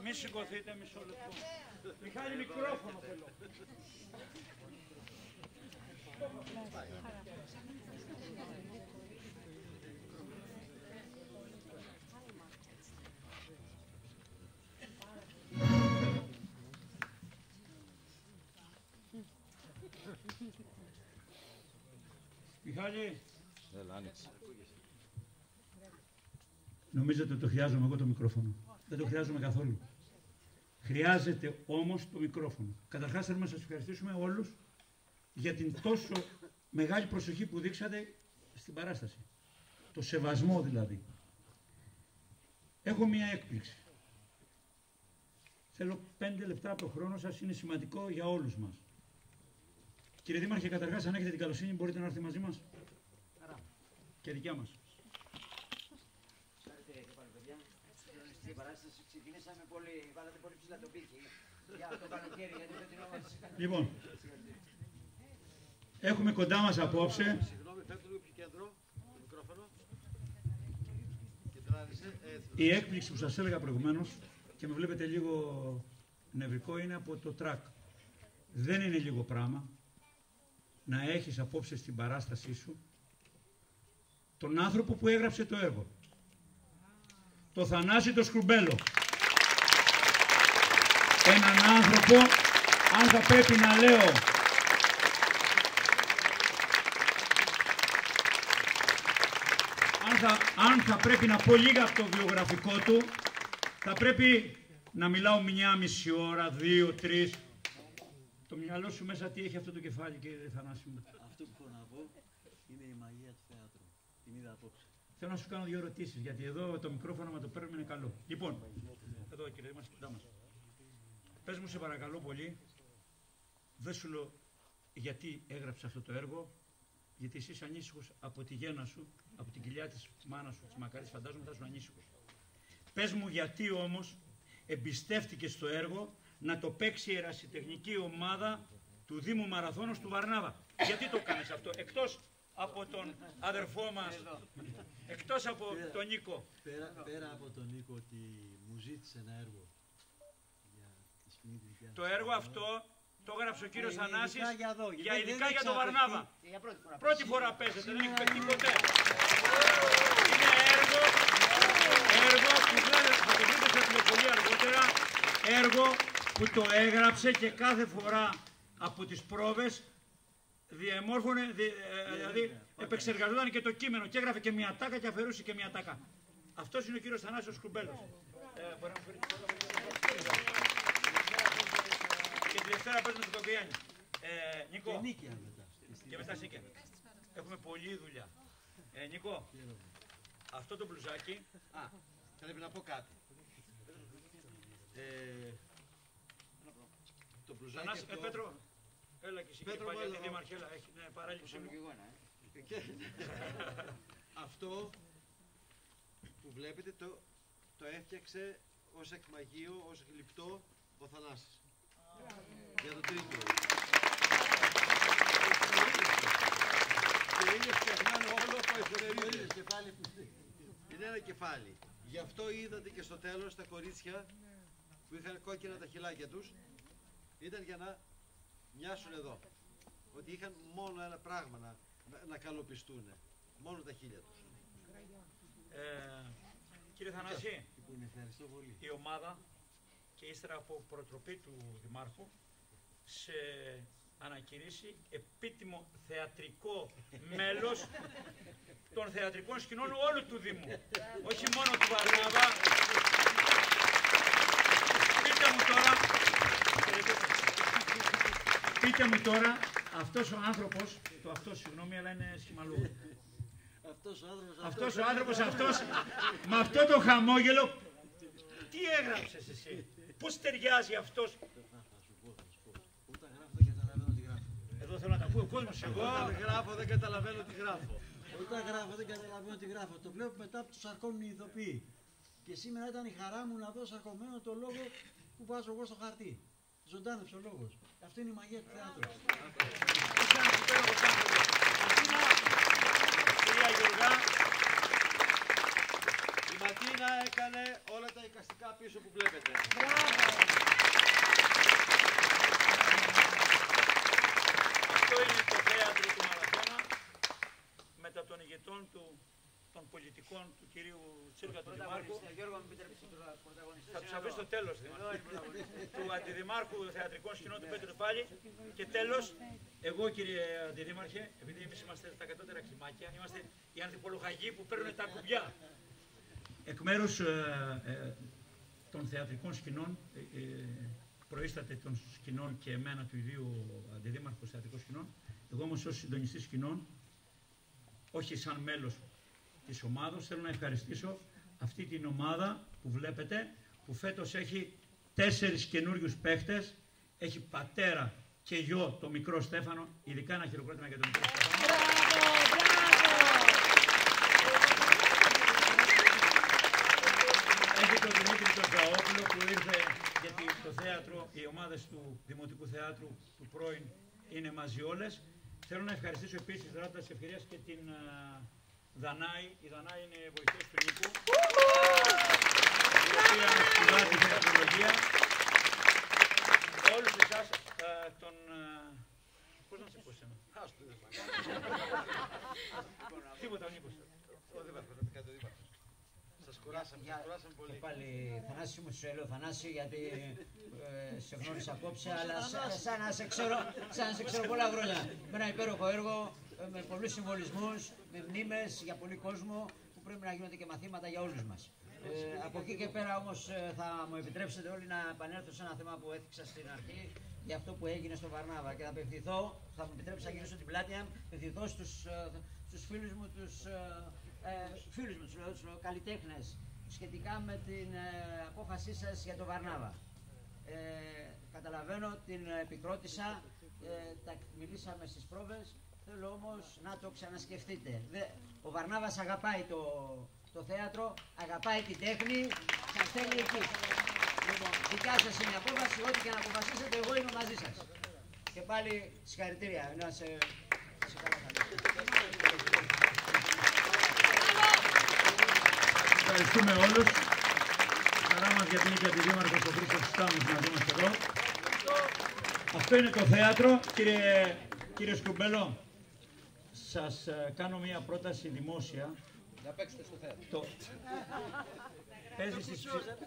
Speaker 5: Μη σηκωθείτε μισό λεπτό. Μιχάλη, μικρόφωνο θέλω. Μιχάλη.
Speaker 12: Έλα, άνοιξε.
Speaker 5: Νομίζετε ότι το χρειάζομαι εγώ το μικρόφωνο. Δεν το χρειάζομαι καθόλου. Χρειάζεται όμως το μικρόφωνο. Καταρχάς θέλουμε να σας ευχαριστήσουμε όλους για την τόσο μεγάλη προσοχή που δείξατε στην παράσταση. Το σεβασμό δηλαδή. Έχω μία έκπληξη. Θέλω 5 λεπτά από το χρόνο σας, είναι σημαντικό για όλους μας. Κύριε Δήμαρχε, καταρχάς, αν έχετε την καλοσύνη, μπορείτε να έρθετε μαζί μας. Και δικιά μας.
Speaker 13: Στην παράσταση ξεκινήσαμε πολύ, βάλατε πολύ ψηλά το πύχη για το καλοκαίρι, γιατί δεν την όμως...
Speaker 5: Λοιπόν, έχουμε κοντά μας απόψε...
Speaker 14: Συγγνώμη, φέρτε λίγο πιο κέντρο, το μικρόφωνο.
Speaker 5: Η έκπληξη που σας έλεγα προηγουμένως, και με βλέπετε λίγο νευρικό, είναι από το τρακ. Δεν είναι λίγο πράγμα να έχεις απόψε στην παράστασή σου τον άνθρωπο που έγραψε το έργο. Το Θανάση το Σκρουμπέλο. Έναν άνθρωπο, αν θα πρέπει να λέω, αν θα πρέπει να πω λίγα από το βιογραφικό του, θα πρέπει να μιλάω 1,5 ώρα, 2, 3. Το μυαλό σου μέσα τι έχει αυτό το κεφάλι, κύριε Θανάση μου?
Speaker 15: Αυτό που έχω να πω είναι η μαγεία του θεάτρου. Την είδα απόψε.
Speaker 5: Θέλω να σου κάνω 2 ερωτήσεις, γιατί εδώ το μικρόφωνο με το παίρνουμε είναι καλό. Λοιπόν, εδώ κύριε, είμαστε κοντά μας. Πες μου σε παρακαλώ πολύ, δεν σου λέω γιατί έγραψε αυτό το έργο, γιατί εσύ είσαι ανήσυχος από τη γέννα σου, από την κοιλιά της μάνας σου, της Μακαρής, φαντάζομαι θα ήσουν ανήσυχος. Πες μου γιατί όμως εμπιστεύτηκες στο έργο να το παίξει η ερασιτεχνική ομάδα του Δήμου Μαραθώνος του Βαρνάβα. Γιατί το κάνεις αυτό, εκτός από τον αδερφό μας, εκτός από τον Νίκο?
Speaker 15: Πέρα από τον Νίκο ότι μου ζήτησε ένα έργο για τη σκηνή του δικιά.
Speaker 5: Το έργο αυτό το έγραψε ο κύριος Θανάσης ειδικά για τον Βαρνάβα. Πρώτη φορά παίζεται, δεν έχει παιχτεί ποτέ. Είναι έργο που θα το δείτε σε τηλεφωνία αργότερα, έργο που το έγραψε και κάθε φορά από τις πρόβες διαμόρφωνε, δηλαδή επεξεργαζόταν και το κείμενο και έγραφε και μια τάκα και αφαιρούσε και μια τάκα. Αυτός είναι ο κύριος Θανάσιος Σκρουμπέλος. Και τη Δευτέρα παίζουμε στο Κοκκιάνι. Νίκο. Και μετά Σίκε. Έχουμε πολλή δουλειά. Νίκο, αυτό το μπλουζάκι...
Speaker 14: Πρέπει να πω κάτι. Το μπλουζάκι αυτό...
Speaker 5: Πέτρο, έλα και εσύ και πάλι για τη Δήμαρχέλα. Έχει παράληψη μου.
Speaker 14: Αυτό που βλέπετε το έφτιαξε ως εκμαγείο, ως γλυπτό ο Θανάσης. Για το τρίτο. Και είναι φτιαγμένο όλο από εφημερίδες. Είναι ένα κεφάλι. Γι' αυτό είδατε και στο τέλος τα κορίτσια που είχαν κόκκινα τα χυλάκια τους, ήταν για να μοιάσουν εδώ. Ότι είχαν μόνο ένα πράγμα να καλοπιστούν. Μόνο τα χείλια τους.
Speaker 5: Κύριε Θανάση, η ομάδα και ύστερα από προτροπή του Δημάρχου σε ανακηρύσει επίτιμο θεατρικό μέλος των θεατρικών σκηνών όλου του Δήμου. Όχι μόνο του Βαρνάβα. Πείτε μου τώρα, αυτός ο άνθρωπος, συγγνώμη, αλλά είναι σχημαλούγο. Αυτός ο άνθρωπος, με αυτό το χαμόγελο, τι έγραψες εσύ, πώς ταιριάζει αυτός?
Speaker 15: Όταν γράφω δεν καταλαβαίνω τι γράφω.
Speaker 5: Εδώ θέλω να τα ακούω ο κόσμος.
Speaker 14: Εγώ όταν γράφω δεν καταλαβαίνω τι γράφω.
Speaker 15: Όταν γράφω δεν καταλαβαίνω τι γράφω. Το βλέπω μετά από τους σαρκώνουν οι ηθοποιοί. Και σήμερα ήταν η χαρά μου να δω σαρκωμένο το λόγο που βάζω εγώ στο χαρτί. Ζωντάνεψε ο λόγος. Αυτό είναι η μαγεία του θεάτρου.
Speaker 5: Κυρία Γιουργά,
Speaker 14: η Ματίνα έκανε όλα τα εικαστικά πίσω που βλέπετε.
Speaker 5: Αυτό είναι το θέατρο του Μαραθώνου. σκηνών των πολιτικών του κυρίου Τσίρκα του Δημάρχου.
Speaker 13: Γιώργο, μην επιτρέψει τον πρωταγωνιστή.
Speaker 5: Θα τους αφήσω στο τέλος, του Αντιδημάρχου Θεατρικών Σκηνών του Πέτρου πάλι. Και τέλος, εγώ κύριε Αντιδήμαρχε, επειδή εμείς είμαστε τα κατώτερα κλιμάκια, είμαστε οι ανθιπολογαγοί που παίρνουν τα κουμπιά. Εκ μέρους των θεατρικών σκηνών, προείσταται των σκηνών και εμένα του ιδίου Αντιδήμαρχου Θεατρικών Σκηνών, εγώ όμως ως συντονιστής σκηνών, όχι σαν μέλος της ομάδος, θέλω να ευχαριστήσω αυτή την ομάδα που βλέπετε, που φέτος έχει 4 καινούριους παίχτες, έχει πατέρα και γιο το μικρό Στέφανο, ειδικά ένα χειροκρότημα για τον μικρό Στέφανο. Έχει τον Δημήτρη τον Ζαόπουλο που ήρθε γιατί το θέατρο, οι ομάδες του Δημοτικού Θεάτρου του πρώην είναι μαζί όλες. Θέλω να ευχαριστήσω επίσης δράτας της ευκαιρίας και την Δανάη. Η Δανάη είναι βοηθός του Νίκου, η οποία σπουδάζει θεατρολογία. Όλους εσάς τον... Πώς να σε πω εσένα. Τίποτα ο Νίκος.
Speaker 14: Σας κουράσαμε πολύ.
Speaker 13: Και πάλι Θανάση μου, σου λέω Θανάση, γιατί σε γνώρισα απόψε, αλλά σαν να σε ξέρω πολλά χρόνια. Με ένα υπέροχο έργο, με πολλούς συμβολισμούς, με μνήμες για πολύ κόσμο, που πρέπει να γίνονται και μαθήματα για όλους μας. Από εκεί και πέρα όμως θα μου επιτρέψετε όλοι να επανέλθω σε ένα θέμα που έθιξα στην αρχή, για αυτό που έγινε στο Βαρνάβα, και θα απευθυνθώ, θα μου επιτρέψετε να γυρίσω την πλάτη μου, απευθυνθώ στους φίλους μου, τους καλλιτέχνες, σχετικά με την απόφασή σας για το Βαρνάβα. Καταλαβαίνω, την επικρότησα, τα μιλήσαμε στις πρόβες, θέλω όμως να το ξανασκεφτείτε. Ο Βαρνάβας αγαπάει το θέατρο, αγαπάει την τέχνη, σας θέλει εκεί. Λοιπόν, δικιά σας είναι η απόφαση, ό,τι και να αποφασίσετε, εγώ είμαι μαζί σας. Και πάλι συγχαρητήρια, να σε καλά.
Speaker 5: Ευχαριστούμε όλους. Χαρά μας για την ίδια τη Δήμαρχος ο Χρήστος Στάμος μαζί μας εδώ. Αυτό είναι το θέατρο. Κύριε Σκρουμπέλο, σας κάνω μία πρόταση δημόσια.
Speaker 13: Να παίξετε στο θέατρο.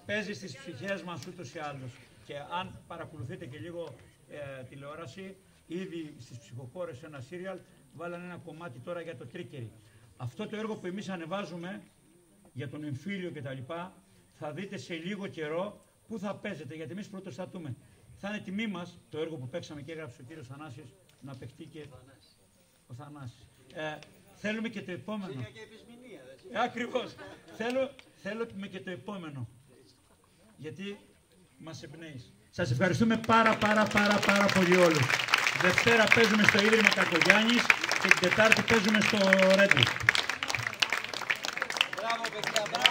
Speaker 5: Παίζει στις ψυχές μας ούτως ή άλλως. Και αν παρακολουθείτε και λίγο τηλεόραση, ήδη στις ψυχοπόρες ένα σύριαλ βάλανε ένα κομμάτι τώρα για το Τρίκερι. Αυτό το έργο που εμείς ανεβάζουμε για τον εμφύλιο και τα λοιπά, θα δείτε σε λίγο καιρό πού θα παίζετε, γιατί εμείς πρωτοστατούμε. Θα είναι τιμή μας το έργο που παίξαμε και έγραψε ο κύριος Θανάσης να παιχτεί και ο Θανάσης. Θέλουμε και το επόμενο.
Speaker 15: Είναι και επισμηνία,
Speaker 5: Ακριβώς. Θέλουμε και το επόμενο. Γιατί μας εμπνέεις. Σας ευχαριστούμε πάρα πολύ όλους. Δευτέρα παίζουμε στο Ίδρυμα Κακογιάννης και την Τετάρτη παίζουμε στο Ρέντλι.
Speaker 13: Μπράβο, παιδιά, μπράβο.